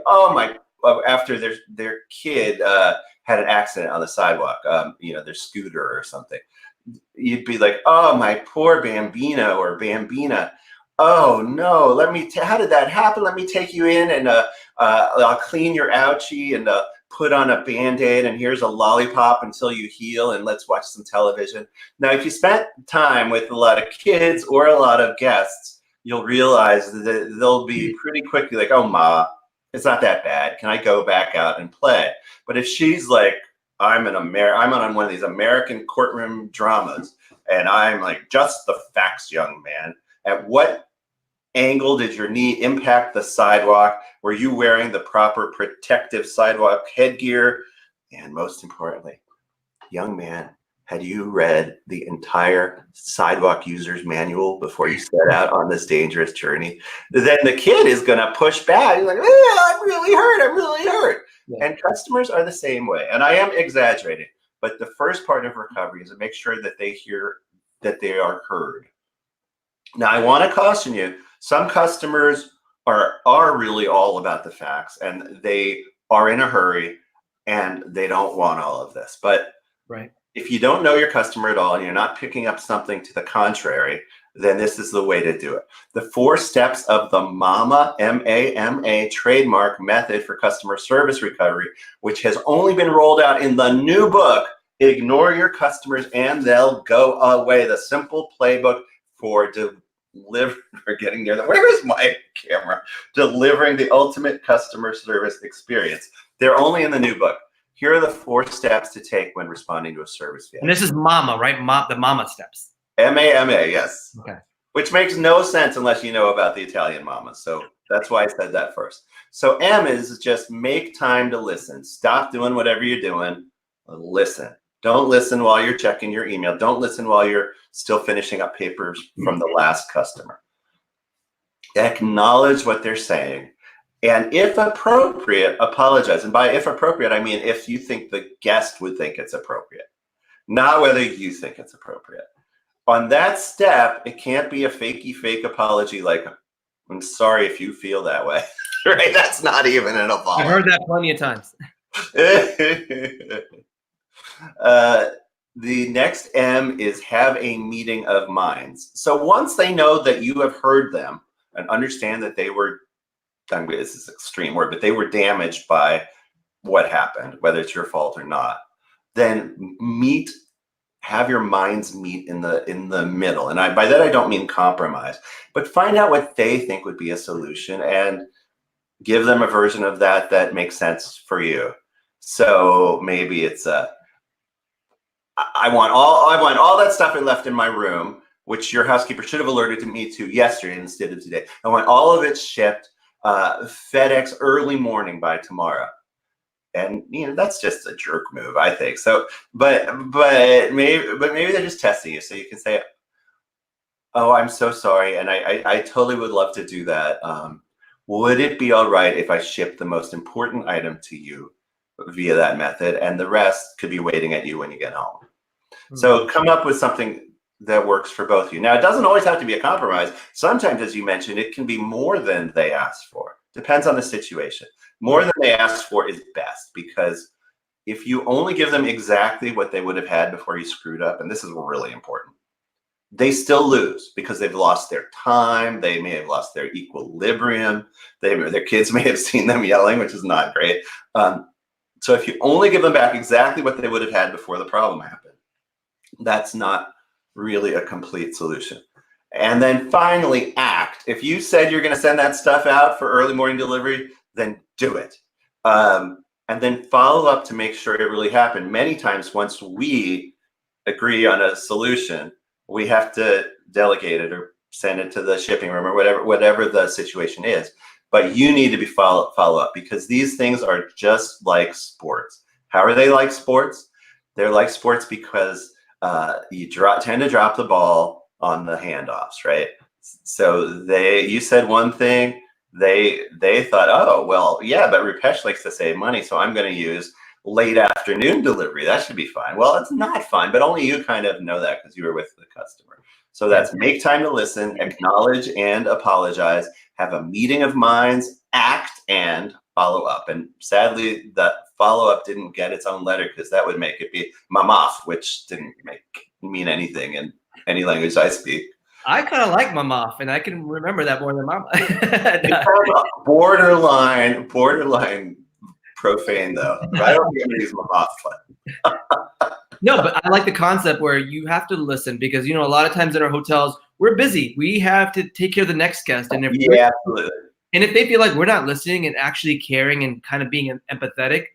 [SPEAKER 2] After their kid had an accident on the sidewalk, their scooter or something. You'd be like, oh, my poor bambino or bambina. Oh no, how did that happen? Let me take you in and I'll clean your ouchie and put on a Band-Aid and here's a lollipop until you heal and let's watch some television. Now, if you spent time with a lot of kids or a lot of guests, you'll realize that they'll be pretty quickly like, oh, Ma, it's not that bad. Can I go back out and play? But if she's like, I'm on one of these American courtroom dramas, and I'm like, just the facts, young man. At what angle did your knee impact the sidewalk? Were you wearing the proper protective sidewalk headgear? And most importantly, young man, had you read the entire sidewalk user's manual before you set out on this dangerous journey? Then the kid is going to push back. He's like, I'm really hurt. I'm really hurt. Yeah. And customers are the same way. And I am exaggerating, but the first part of recovery is to make sure that they hear that they are heard. Now, I want to caution you, some customers are really all about the facts, and they are in a hurry, and they don't want all of this. But
[SPEAKER 1] right.
[SPEAKER 2] If you don't know your customer at all and you're not picking up something to the contrary, then this is the way to do it. The 4 steps of the MAMA, M-A-M-A, trademark method for customer service recovery, which has only been rolled out in the new book, Ignore Your Customers and They'll Go Away, the simple playbook for getting there. Where is my camera? Delivering the ultimate customer service experience. They're only in the new book. Here are the 4 steps to take when responding to a service failure.
[SPEAKER 1] And this is MAMA, right? The MAMA steps.
[SPEAKER 2] M-A-M-A, yes.
[SPEAKER 1] Okay.
[SPEAKER 2] Which makes no sense unless you know about the Italian mama. So that's why I said that first. So M is just make time to listen. Stop doing whatever you're doing. Listen. Don't listen while you're checking your email. Don't listen while you're still finishing up papers from the last customer. Acknowledge what they're saying. And if appropriate, apologize. And by if appropriate, I mean if you think the guest would think it's appropriate, not whether you think it's appropriate. On that step, it can't be a fake apology like, I'm sorry if you feel that way. Right? That's not even an apology.
[SPEAKER 1] I've heard that plenty of times.
[SPEAKER 2] The next M is have a meeting of minds. So once they know that you have heard them and understand that they were, I mean, this is an extreme word, but they were damaged by what happened, whether it's your fault or not, then have your minds meet in the middle. And by that, I don't mean compromise, but find out what they think would be a solution and give them a version of that makes sense for you. So maybe it's I want all that stuff left in my room, which your housekeeper should have alerted me to yesterday instead of today. I want all of it shipped FedEx early morning by tomorrow. And that's just a jerk move, I think. So, but maybe they're just testing you, so you can say, "Oh, I'm so sorry, and I totally would love to do that. Would it be all right if I ship the most important item to you via that method, and the rest could be waiting at you when you get home?" Mm-hmm. So come up with something that works for both of you. Now, it doesn't always have to be a compromise. Sometimes, as you mentioned, it can be more than they asked for. Depends on the situation. More than they asked for is best, because if you only give them exactly what they would have had before you screwed up, and this is really important, they still lose because they've lost their time. They may have lost their equilibrium. Their kids may have seen them yelling, which is not great. So if you only give them back exactly what they would have had before the problem happened, that's not really a complete solution. And then finally, act. If you said you're going to send that stuff out for early morning delivery, then do it. And then follow up to make sure it really happened. Many times, once we agree on a solution, we have to delegate it or send it to the shipping room or whatever the situation is. But you need to be follow up, because these things are just like sports. How are they like sports? They're like sports because you tend to drop the ball on the handoffs, right? So you said one thing, they thought, oh, well, yeah, but Rupesh likes to save money, so I'm going to use late afternoon delivery. That should be fine. Well, it's not fine, but only you kind of know that because you were with the customer. So that's make time to listen, acknowledge and apologize, have a meeting of minds, act, and follow up. And sadly, that follow up didn't get its own letter, because that would make it be mamaf, which didn't mean anything in any language I speak.
[SPEAKER 1] I kind of like mamaf, and I can remember that more than mama.
[SPEAKER 2] borderline profane though. I don't think I'm gonna use my mouth slut.
[SPEAKER 1] No, but I like the concept where you have to listen because, you know, a lot of times in our hotels, we're busy. We have to take care of the next guest. And if
[SPEAKER 2] absolutely.
[SPEAKER 1] And if they feel like we're not listening and actually caring and kind of being empathetic,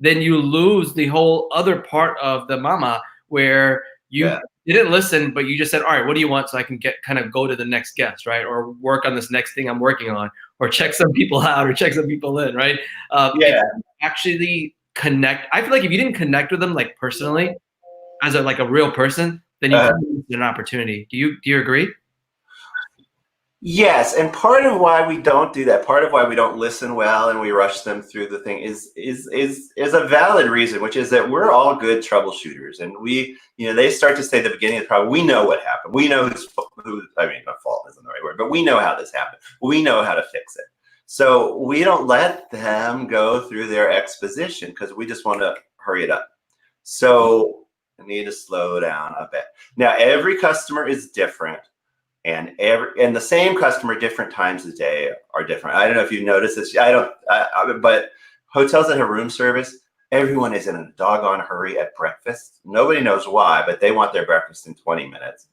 [SPEAKER 1] then you lose the whole other part of the mama where you didn't listen, but you just said, all right, what do you want? So I can kind of go to the next guest, right? Or work on this next thing I'm working on, or check some people out or check some people in, right? Actually connect. I feel like if you didn't connect with them, like personally, as like a real person, then you lose an opportunity. Do you agree?
[SPEAKER 2] Yes, and part of why we don't do that, part of why we don't listen well and we rush them through the thing is a valid reason, which is that we're all good troubleshooters, and they start to say at the beginning of the problem, we know what happened, we know fault isn't the right word, but we know how this happened, we know how to fix it. So we don't let them go through their exposition because we just want to hurry it up. So I need to slow down a bit. Now every customer is different. And the same customer, different times of day are different. I don't know if you noticed this. But hotels that have room service, everyone is in a doggone hurry at breakfast. Nobody knows why, but they want their breakfast in 20 minutes,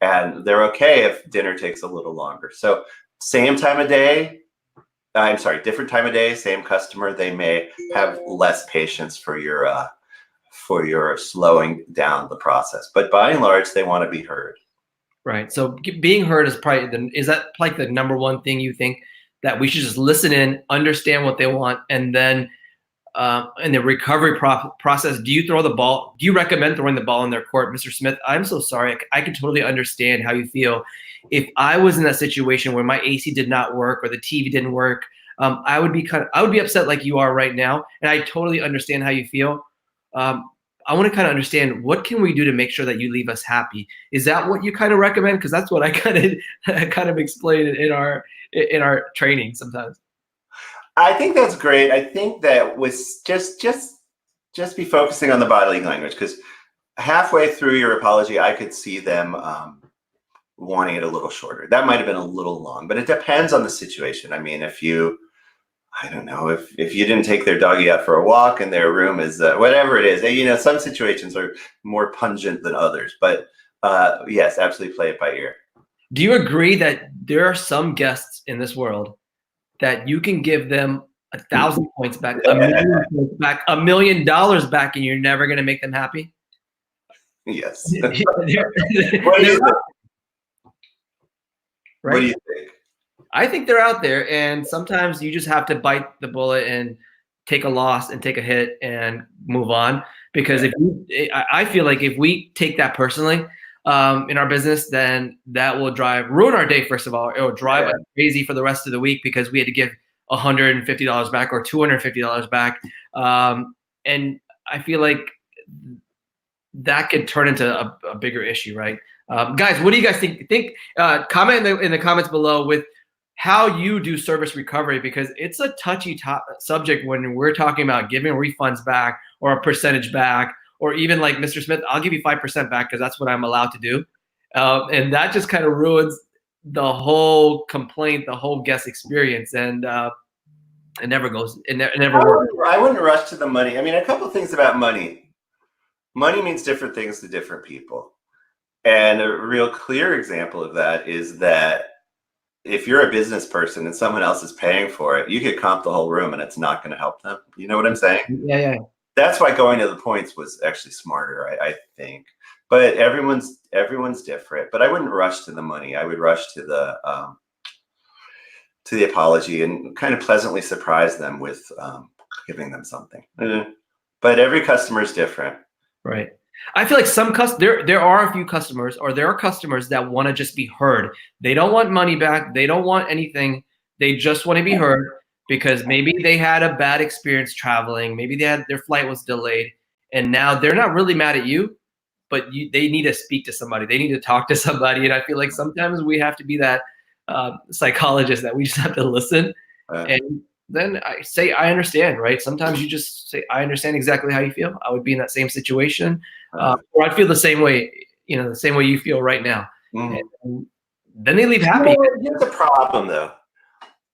[SPEAKER 2] and they're okay if dinner takes a little longer. So same time of day. Different time of day, same customer. They may have less patience for your slowing down the process, but by and large, they want to be heard.
[SPEAKER 1] Right. So being heard is probably is that like the number one thing you think that we should just listen in, understand what they want, and then in the recovery process, do you throw the ball? Do you recommend throwing the ball in their court, Mr. Smith? I'm so sorry. I can totally understand how you feel. If I was in that situation where my AC did not work or the TV didn't work, I would be upset like you are right now, and I totally understand how you feel. I want to kind of understand, what can we do to make sure that you leave us happy? Is that what you kind of recommend? Because that's what I kind of explain in our training sometimes.
[SPEAKER 2] I think that's great. I think that with just be focusing on the bodily language, because halfway through your apology, I could see them wanting it a little shorter. That might have been a little long, but it depends on the situation. I mean, I don't know, if you didn't take their doggy out for a walk and their room is whatever it is, some situations are more pungent than others, but yes, absolutely play it by ear.
[SPEAKER 1] Do you agree that there are some guests in this world that you can give them 1,000 points back, $1 million points back, $1 million back, and you're never going to make them happy?
[SPEAKER 2] Yes.
[SPEAKER 1] What do you think? Right? What do you think? I think they're out there, and sometimes you just have to bite the bullet and take a loss and take a hit and move on. Because I feel like if we take that personally in our business, then that will ruin our day. First of all, it will drive us crazy for the rest of the week because we had to give $150 back or $250 back, and I feel like that could turn into a bigger issue, right? Guys, what do you guys think? Comment in the comments below with how you do service recovery, because it's a touchy subject when we're talking about giving refunds back or a percentage back, or even like Mr. Smith, I'll give you 5% back because that's what I'm allowed to do. And that just kind of ruins the whole complaint, the whole guest experience. And it never goes, it never works.
[SPEAKER 2] I wouldn't rush to the money. I mean, a couple of things about money. Money means different things to different people. And a real clear example of that is that if you're a business person and someone else is paying for it, you could comp the whole room and it's not going to help them. You know what I'm saying?
[SPEAKER 1] Yeah.
[SPEAKER 2] That's why going to the points was actually smarter, I think. But everyone's different. But I wouldn't rush to the money. I would rush to the apology and kind of pleasantly surprise them with giving them something. But every customer is different.
[SPEAKER 1] Right. I feel like there are a few customers, or there are customers that want to just be heard. They don't want money back. They don't want anything. They just want to be heard because maybe they had a bad experience traveling. Maybe their flight was delayed, and now they're not really mad at you, but they need to speak to somebody. They need to talk to somebody. And I feel like sometimes we have to be that psychologist that we just have to listen. And then I say, I understand, right? Sometimes you just say, I understand exactly how you feel. I would be in that same situation. Or I'd feel the same way, the same way you feel right now. And then they leave happy.
[SPEAKER 2] Here's the problem, though.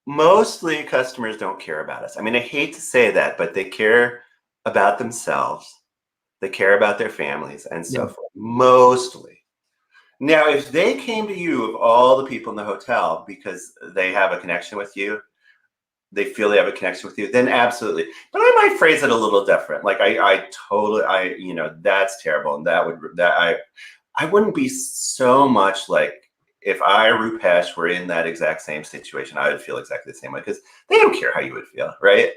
[SPEAKER 2] mostly customers don't care about us. I mean, I hate to say that, but they care about themselves. They care about their families and so forth, mostly. Now, if they came to you, of all the people in the hotel, because they have a connection with you, they feel they have a connection with you, then absolutely. But I might phrase it a little different. Like I totally, that's terrible. And I wouldn't be so much like, if I, Rupesh, were in that exact same situation, I would feel exactly the same way, because they don't care how you would feel, right?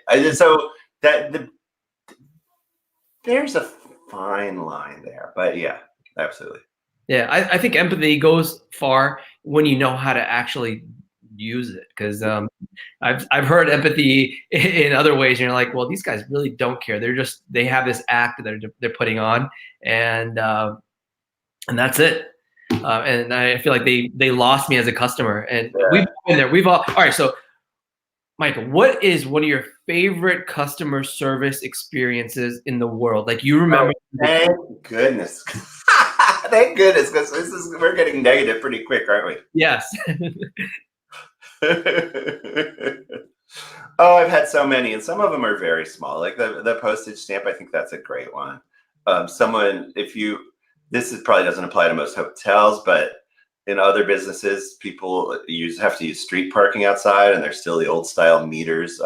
[SPEAKER 2] There's a fine line there, but yeah, absolutely.
[SPEAKER 1] Yeah, I think empathy goes far when you know how to actually use it, because I've heard empathy in other ways, and you're like, well, these guys really don't care. They have this act that they're putting on, and that's it. And I feel like they lost me as a customer, and we've been there. All right. So, Micah, what is one of your favorite customer service experiences in the world? Like, you remember?
[SPEAKER 2] Thank goodness. Thank goodness, because we're getting negative pretty quick, aren't we?
[SPEAKER 1] Yes.
[SPEAKER 2] Oh, I've had so many, and some of them are very small. Like the postage stamp, I think that's a great one. This probably doesn't apply to most hotels, but in other businesses, people have to use street parking outside, and there's still the old style meters,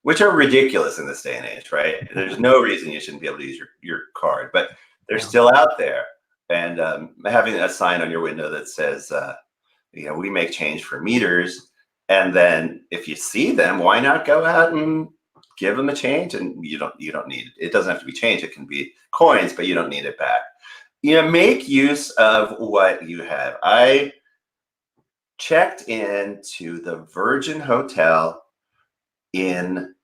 [SPEAKER 2] which are ridiculous in this day and age, right? There's no reason you shouldn't be able to use your card, but they're still out there. And having a sign on your window that says, we make change for meters. And then if you see them, why not go out and give them a change? And you don't need it. It doesn't have to be change. It can be coins, but you don't need it back. Make use of what you have. I checked into the Virgin Hotel in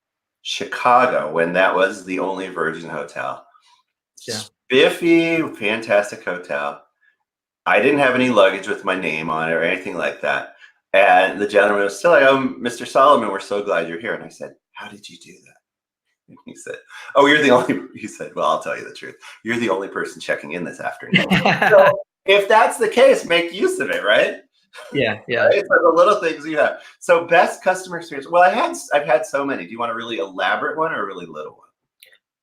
[SPEAKER 2] Chicago when that was the only Virgin hotel. Yeah. Spiffy, fantastic hotel. I didn't have any luggage with my name on it or anything like that. And the gentleman was still like, "Oh, Mr. Solomon, we're so glad you're here." And I said, "How did you do that?" And he said, "Oh, you're the only," he said, "Well, I'll tell you the truth. You're the only person checking in this afternoon." So if that's the case, make use of it, right?
[SPEAKER 1] Yeah.
[SPEAKER 2] Right? So the little things you have. So best customer experience. Well, I've had so many. Do you want a really elaborate one or a really little one?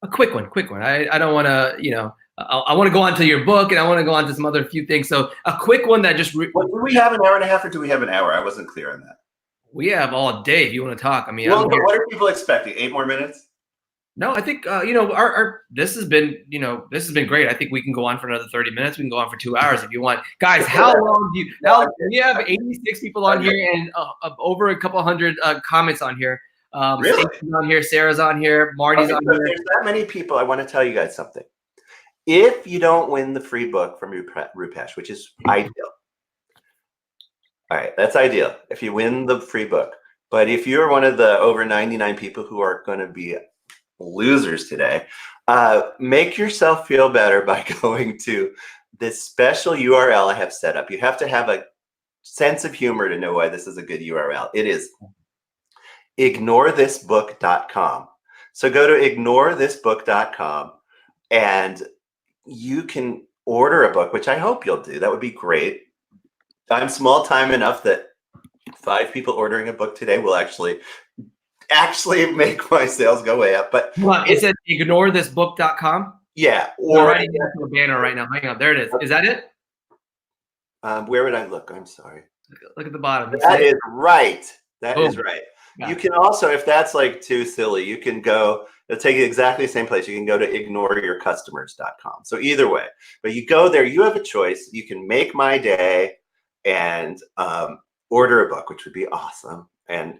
[SPEAKER 1] A quick one. I don't want to, I want to go on to your book, and I want to go on to some other few things. So a quick one that just.
[SPEAKER 2] Well, do we have an hour and a half, or do we have an hour? I wasn't clear on that.
[SPEAKER 1] We have all day if you want to talk. I mean,
[SPEAKER 2] well, what are people expecting? 8 more minutes?
[SPEAKER 1] No, I think our this has been great. I think we can go on for another 30 minutes. We can go on for 2 hours if you want. Guys, how long do you? We have 86 people on here and over a couple hundred comments on here.
[SPEAKER 2] Really?
[SPEAKER 1] Stacey's on here, Sarah's on here, Marty's on here.
[SPEAKER 2] There's that many people. I want to tell you guys something. If you don't win the free book from Rupesh, which is ideal. All right, that's ideal if you win the free book. But if you're one of the over 99 people who are going to be losers today, make yourself feel better by going to this special URL I have set up. You have to have a sense of humor to know why this is a good URL. It is ignorethisbook.com. So go to ignorethisbook.com and you can order a book, which I hope you'll do. That would be great. I'm small time enough that 5 people ordering a book today will actually make my sales go way up. But
[SPEAKER 1] is it ignorethisbook.com?
[SPEAKER 2] Yeah.
[SPEAKER 1] Or writing it into a banner right now. Hang on, there it is. Is that it?
[SPEAKER 2] Where would I look? I'm sorry.
[SPEAKER 1] Look at the bottom.
[SPEAKER 2] That is right. That is right. You can also, if that's like too silly, you can go, it'll take you exactly the same place. You can go to ignoreyourcustomers.com. So either way, but you go there, you have a choice. You can make my day and order a book, which would be awesome. And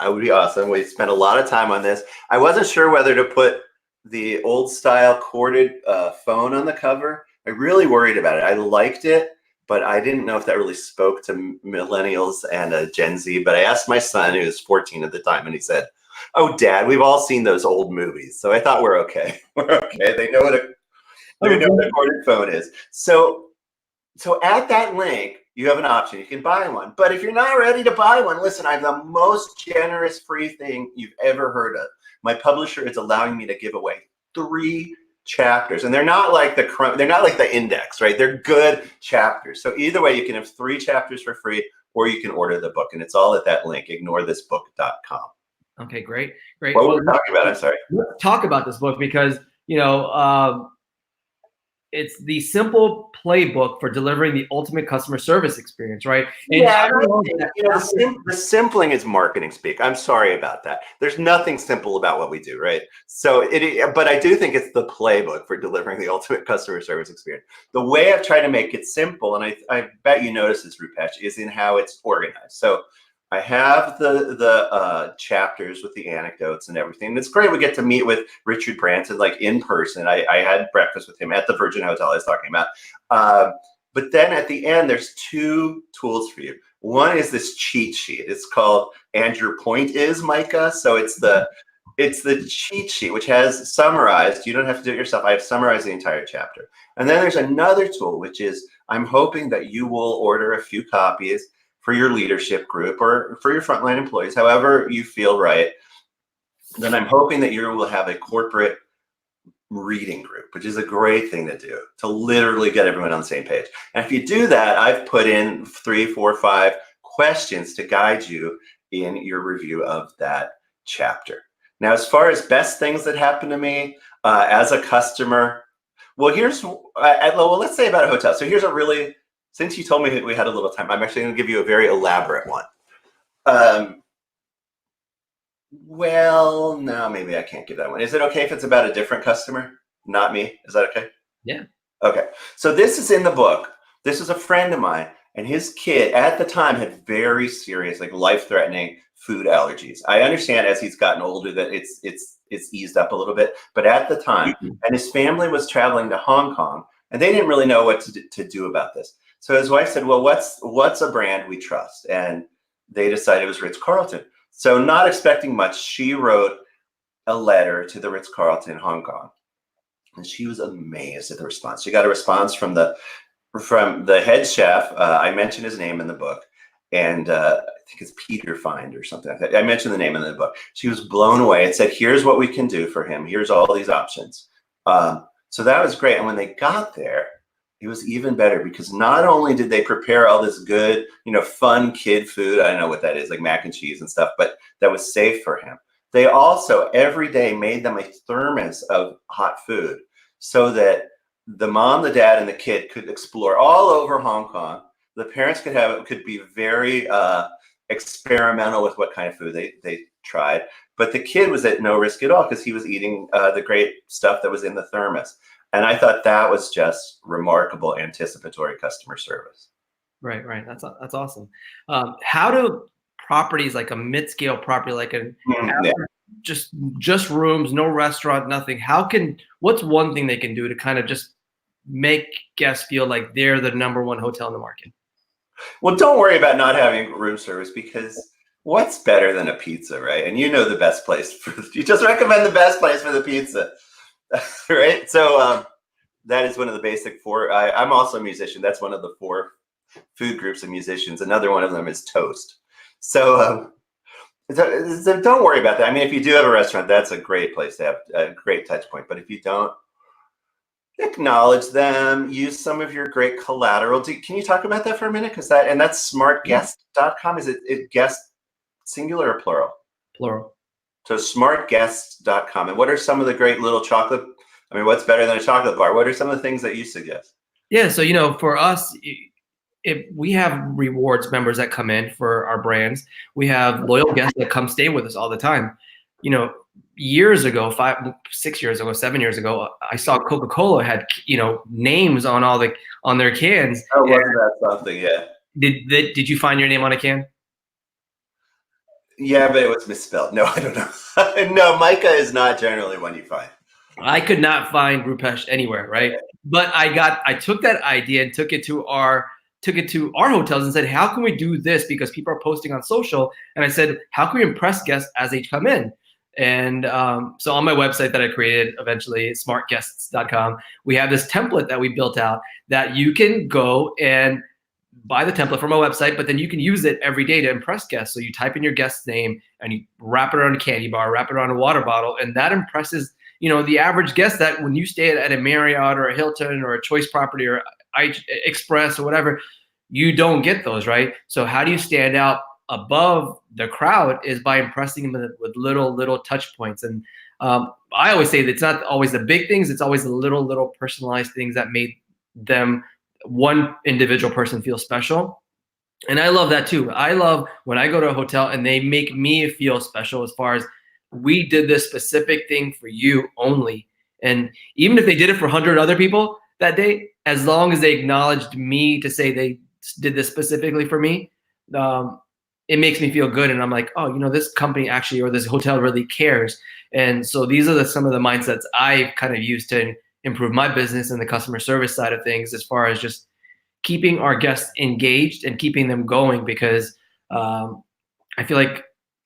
[SPEAKER 2] I would be awesome. We spent a lot of time on this. I wasn't sure whether to put the old style corded phone on the cover. I really worried about it. I liked it, but I didn't know if that really spoke to millennials and Gen Z. But I asked my son, who was 14 at the time, and he said, "Oh, Dad, we've all seen those old movies." So I thought we're okay. We're okay. They know what a corded phone is. So at that link, you have an option. You can buy one. But if you're not ready to buy one, listen, I have the most generous free thing you've ever heard of. My publisher is allowing me to give away 3 chapters, and they're not like the index, right? They're good chapters. So either way, you can have 3 chapters for free. or you can order the book, and it's all at that link, ignorethisbook.com.
[SPEAKER 1] Okay, great.
[SPEAKER 2] What were we talking about? I'm sorry.
[SPEAKER 1] Let's talk about this book because, it's the simple playbook for delivering the ultimate customer service experience, right? And
[SPEAKER 2] the simpling is marketing speak. I'm sorry about that. There's nothing simple about what we do, right? So but I do think it's the playbook for delivering the ultimate customer service experience. The way I've tried to make it simple, and I bet you notice this, Rupesh, is in how it's organized. So I have the chapters with the anecdotes and everything. And it's great. We get to meet with Richard Branson, like in person. I had breakfast with him at the Virgin Hotel I was talking about. But then at the end, there's 2 tools for you. One is this cheat sheet. It's called "And Your Point Is," Micah. So it's the cheat sheet, which has summarized. You don't have to do it yourself. I have summarized the entire chapter. And then there's another tool, which is I'm hoping that you will order a few copies for your leadership group or for your frontline employees, however you feel right. Then I'm hoping that you will have a corporate reading group, which is a great thing to do, to literally get everyone on the same page. And if you do that, I've put in 3, 4, 5 questions to guide you in your review of that chapter. Now, as far as best things that happen to me as a customer, well, let's say about a hotel. So here's a really, since you told me that we had a little time, I'm actually going to give you a very elaborate one. Well, no, maybe I can't give that one. Is it okay if it's about a different customer? Not me? Is that okay?
[SPEAKER 1] Yeah.
[SPEAKER 2] Okay. So this is in the book. This is a friend of mine, and his kid at the time had very serious, like life-threatening food allergies. I understand as he's gotten older that it's eased up a little bit, but at the time, and his family was traveling to Hong Kong, and they didn't really know what to do about this. So his wife said, well, what's a brand we trust? And they decided it was RitzCarlton. So not expecting much, she wrote a letter to the RitzCarlton in Hong Kong. And she was amazed at the response. She got a response from the head chef. I mentioned his name in the book. And I think it's Peter Find or something like that. I mentioned the name in the book. She was blown away. It said, here's what we can do for him. Here's all these options. So that was great. And when they got there, it was even better because not only did they prepare all this good, fun kid food, I don't know what that is, like mac and cheese and stuff, but that was safe for him. They also every day made them a thermos of hot food so that the mom, the dad, and the kid could explore all over Hong Kong. The parents could be very experimental with what kind of food they tried, but the kid was at no risk at all because he was eating the great stuff that was in the thermos. And I thought that was just remarkable anticipatory customer service.
[SPEAKER 1] Right. That's awesome. How do properties like a mid-scale property, like just rooms, no restaurant, nothing? What's one thing they can do to kind of just make guests feel like they're the #1 hotel in the market?
[SPEAKER 2] Well, don't worry about not having room service because what's better than a pizza, right? And the best place you just recommend the best place for the pizza. Right. So that is one of the basic 4. I'm also a musician. That's one of the 4 food groups of musicians. Another one of them is toast. So don't worry about that. I mean, if you do have a restaurant, that's a great place to have a great touch point. But if you don't, acknowledge them. Use some of your great collateral. Can you talk about that for a minute? That's smartguest.com. Is it guest singular or plural?
[SPEAKER 1] Plural.
[SPEAKER 2] So smartguests.com. And what are some of the great little chocolate? I mean, what's better than a chocolate bar? What are some of the things that you suggest?
[SPEAKER 1] Yeah. So, for us, if we have rewards members that come in for our brands, we have loyal guests that come stay with us all the time. Years ago, 5, 6 years ago, 7 years ago, I saw Coca-Cola had, names on their cans.
[SPEAKER 2] Oh, wasn't that something? Yeah.
[SPEAKER 1] Did you find your name on a can?
[SPEAKER 2] Yeah, but it was misspelled. No, I don't know. No, Micah is not generally one you find.
[SPEAKER 1] I could not find Rupesh anywhere, right? But I took that idea and took it to our hotels and said, how can we do this? Because people are posting on social. And I said, how can we impress guests as they come in? And so on my website that I created eventually, smartguests.com, we have this template that we built out that you can go and buy the template from our website, but then you can use it every day to impress guests. So you type in your guest's name and you wrap it around a candy bar, wrap it around a water bottle, and that impresses the average guest that when you stay at a Marriott or a Hilton or a Choice Property or Express or whatever, you don't get those, right? So how do you stand out above the crowd is by impressing them with little touch points. And I always say that it's not always the big things, it's always the little personalized things that made them, one individual person, feel special. And I love that too. I love when I go to a hotel and they make me feel special, as far as, we did this specific thing for you only. And even if they did it for 100 other people that day, as long as they acknowledged me to say they did this specifically for me, it makes me feel good. And I'm like, oh, this company actually, or this hotel really cares. And so these are some of the mindsets I kind of use to improve my business and the customer service side of things, as far as just keeping our guests engaged and keeping them going. Because I feel like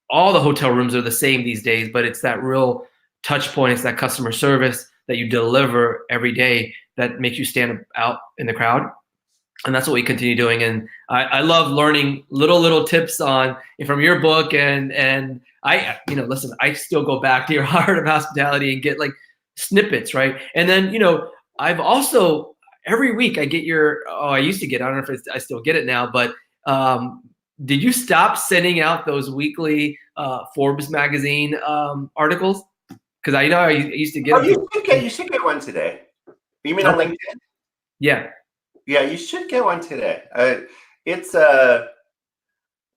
[SPEAKER 1] all the hotel rooms are the same these days, but it's that real touch point, it's that customer service that you deliver every day that makes you stand out in the crowd. And that's what we continue doing. And I love learning little tips from your book. And I, listen, I still go back to your Heart of Hospitality and get like snippets, right? And then, I've also, every week I get I used to get, I don't know if I still get it now, but did you stop sending out those weekly Forbes magazine articles? Because I know I used to get.
[SPEAKER 2] Oh, you should get one today. You mean on LinkedIn?
[SPEAKER 1] Yeah.
[SPEAKER 2] Yeah, you should get one today.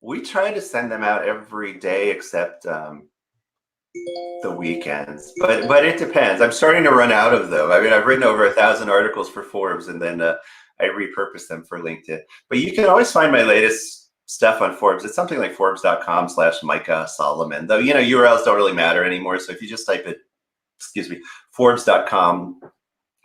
[SPEAKER 2] We try to send them out every day except the weekends, but it depends. I'm starting to run out of them. I mean, I've written over 1,000 articles for Forbes, and then I repurpose them for LinkedIn. But you can always find my latest stuff on Forbes. It's something like Forbes.com/Micah Solomon, though, URLs don't really matter anymore. So if you just type it, Forbes.com,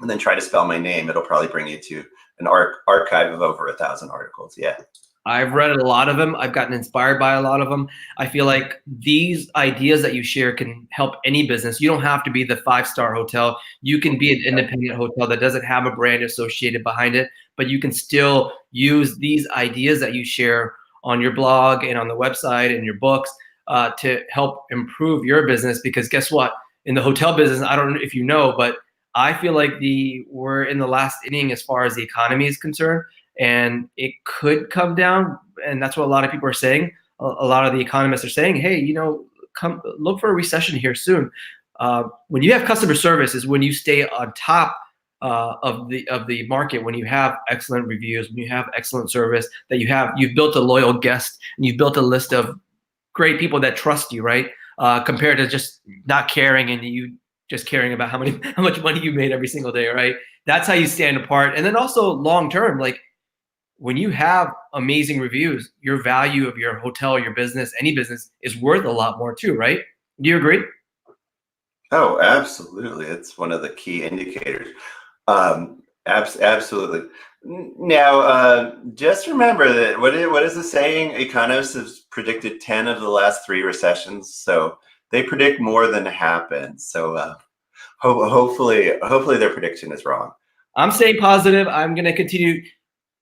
[SPEAKER 2] and then try to spell my name, it'll probably bring you to an archive of over 1,000 articles. Yeah.
[SPEAKER 1] I've read a lot of them. I've gotten inspired by a lot of them. I feel like these ideas that you share can help any business. You don't have to be the 5-star hotel. You can be an independent hotel that doesn't have a brand associated behind it, but you can still use these ideas that you share on your blog and on the website and your books to help improve your business. Because guess what? In the hotel business, I don't know if you know, but I feel like we're in the last inning as far as the economy is concerned, and it could come down. And that's what a lot of people are saying. A lot of the economists are saying, hey, come look for a recession here soon. When you have customer service is when you stay on top of the market, when you have excellent reviews, when you have excellent service, that you've built a loyal guest, and you've built a list of great people that trust you, right? Compared to just not caring and you just caring about how much money you made every single day, right? That's how you stand apart. And then also long term, like when you have amazing reviews, your value of your hotel, your business, any business is worth a lot more too, right? Do you agree?
[SPEAKER 2] Oh, absolutely. It's one of the key indicators. Absolutely. Now, just remember that what is the saying? Economists have predicted 10 of the last 3 recessions, so they predict more than happens. So hopefully their prediction is wrong.
[SPEAKER 1] I'm staying positive. I'm going to continue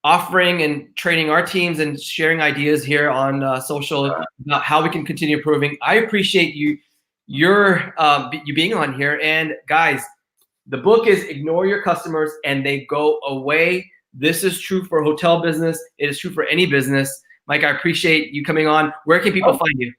[SPEAKER 1] offering and training our teams and sharing ideas here on social about how we can continue improving. I appreciate you being on here. And guys, the book is Ignore Your Customers and They Go Away. This is true for hotel business. It is true for any business. Mike, I appreciate you coming on. Where can people find you?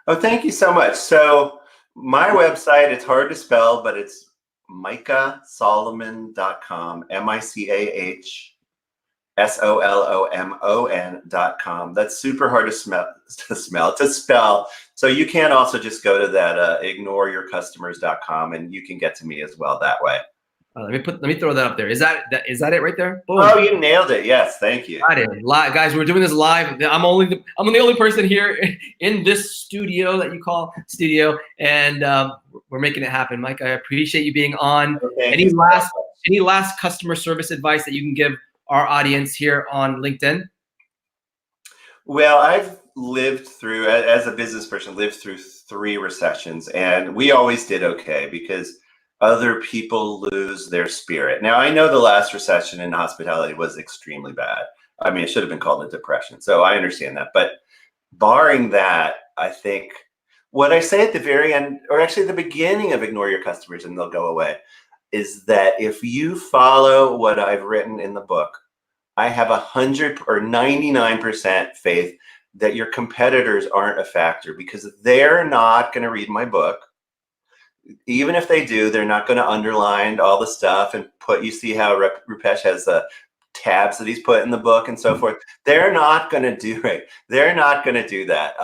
[SPEAKER 2] Oh, thank you so much. So my website, it's hard to spell, but it's MicahSolomon.com, MicahSolomon.com. That's super hard to spell. So you can also just go to that ignoreyourcustomers.com, and you can get to me as well that way.
[SPEAKER 1] Let me throw that up there. Is that it right there? Boom.
[SPEAKER 2] Oh, you nailed it. Yes, thank you.
[SPEAKER 1] Got it. Guys, we're doing this live. I'm the only person here in this studio that you call studio, and we're making it happen. Mike, I appreciate you being on. Any last customer service advice that you can give our audience here on LinkedIn?
[SPEAKER 2] Well, I've lived through, as a business person, 3 recessions, and we always did okay because other people lose their spirit. Now, I know the last recession in hospitality was extremely bad. I mean, it should have been called a depression. So I understand that. But barring that, I think what I say at the very end, or actually the beginning of Ignore Your Customers and They'll Go Away, is that if you follow what I've written in the book, I have 100 or 99% faith that your competitors aren't a factor, because they're not going to read my book. Even if they do, they're not going to underline all the stuff and put, you see how Rupesh has tabs that he's put in the book and so forth. They're not going to do it. They're not going to do that.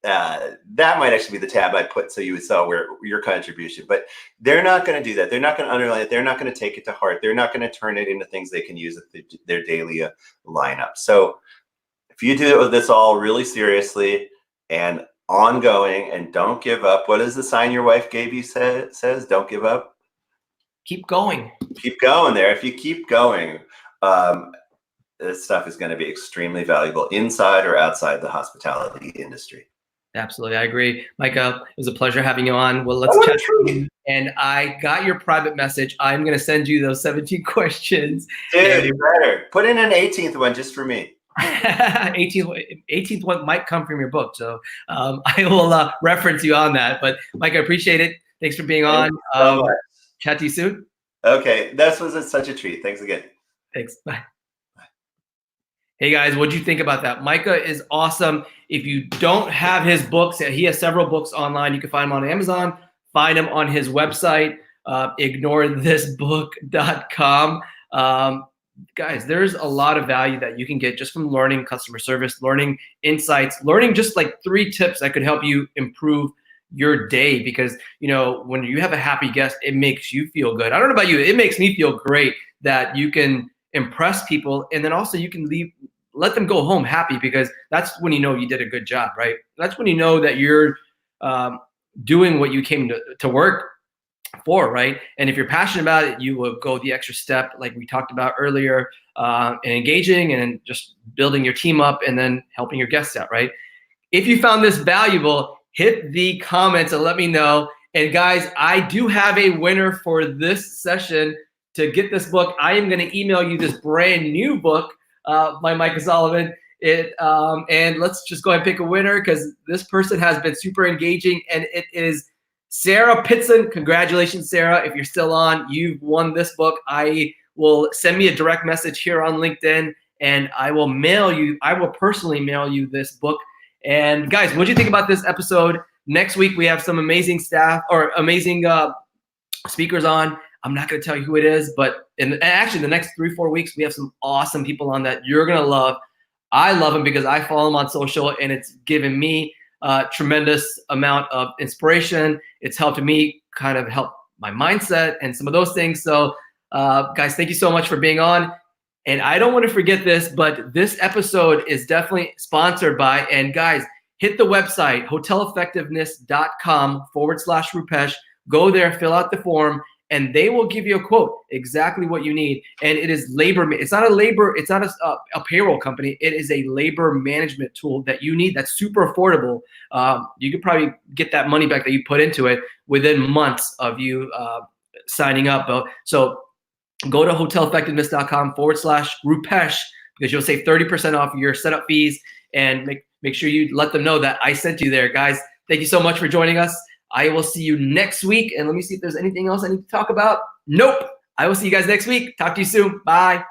[SPEAKER 2] That might actually be the tab I put so you would saw where your contribution, but they're not going to do that. They're not going to underline it. They're not going to take it to heart. They're not going to turn it into things they can use at their daily lineup. So if you do this all really seriously and ongoing, and don't give up. What is the sign your wife gave you says? Don't give up.
[SPEAKER 1] Keep going.
[SPEAKER 2] Keep going there. If you keep going, this stuff is going to be extremely valuable inside or outside the hospitality industry.
[SPEAKER 1] Absolutely. I agree. Micah, it was a pleasure having you on. Well, let's chat. And I got your private message. I'm going to send you those 17 questions.
[SPEAKER 2] Dude, you better. Put in an 18th one just for me.
[SPEAKER 1] 18th one might come from your book. So I will reference you on that. But Mike, I appreciate it. Thanks for being on. Chat to you soon.
[SPEAKER 2] Okay. This was such a treat. Thanks again.
[SPEAKER 1] Thanks. Bye. Hey guys, what'd you think about that? Micah is awesome. If you don't have his books, he has several books online. You can find them on Amazon. Find him on his website, ignorethisbook.com. Guys, there's a lot of value that you can get just from learning customer service, learning insights, learning just like 3 tips that could help you improve your day. Because, you know, when you have a happy guest, it makes you feel good. I don't know about you. It makes me feel great that you can impress people, and then also you can let them go home happy, because that's when you know you did a good job, right? That's when you know that you're doing what you came to work for, right? And if you're passionate about it, you will go the extra step, like we talked about earlier, and engaging and just building your team up and then helping your guests out, right? If you found this valuable, hit the comments and let me know. And guys, I do have a winner for this session. To get this book, I am going to email you this brand new book by Micah Sullivan. And let's just go ahead and pick a winner, because this person has been super engaging, and it is Sarah Pitson. Congratulations, Sarah. If you're still on, you've won this book. I will send me a direct message here on LinkedIn, and I will personally mail you this book. And guys, what do you think about this episode? Next week, we have some amazing staff or amazing speakers on. I'm not going to tell you who it is, but actually the next 3-4 weeks, we have some awesome people on that you're going to love. I love them because I follow them on social, and it's given me a tremendous amount of inspiration. It's helped me kind of help my mindset and some of those things. So guys, thank you so much for being on. And I don't want to forget this, but this episode is definitely sponsored by, and guys, hit the website, hoteleffectiveness.com/Rupesh. Go there, fill out the form, and they will give you a quote, exactly what you need. And it is labor. It's not a payroll company. It is a labor management tool that you need that's super affordable. You could probably get that money back that you put into it within months of you signing up. So go to hoteleffectiveness.com/Rupesh, because you'll save 30% off your setup fees, and make sure you let them know that I sent you there. Guys, thank you so much for joining us. I will see you next week. And let me see if there's anything else I need to talk about. Nope. I will see you guys next week. Talk to you soon. Bye.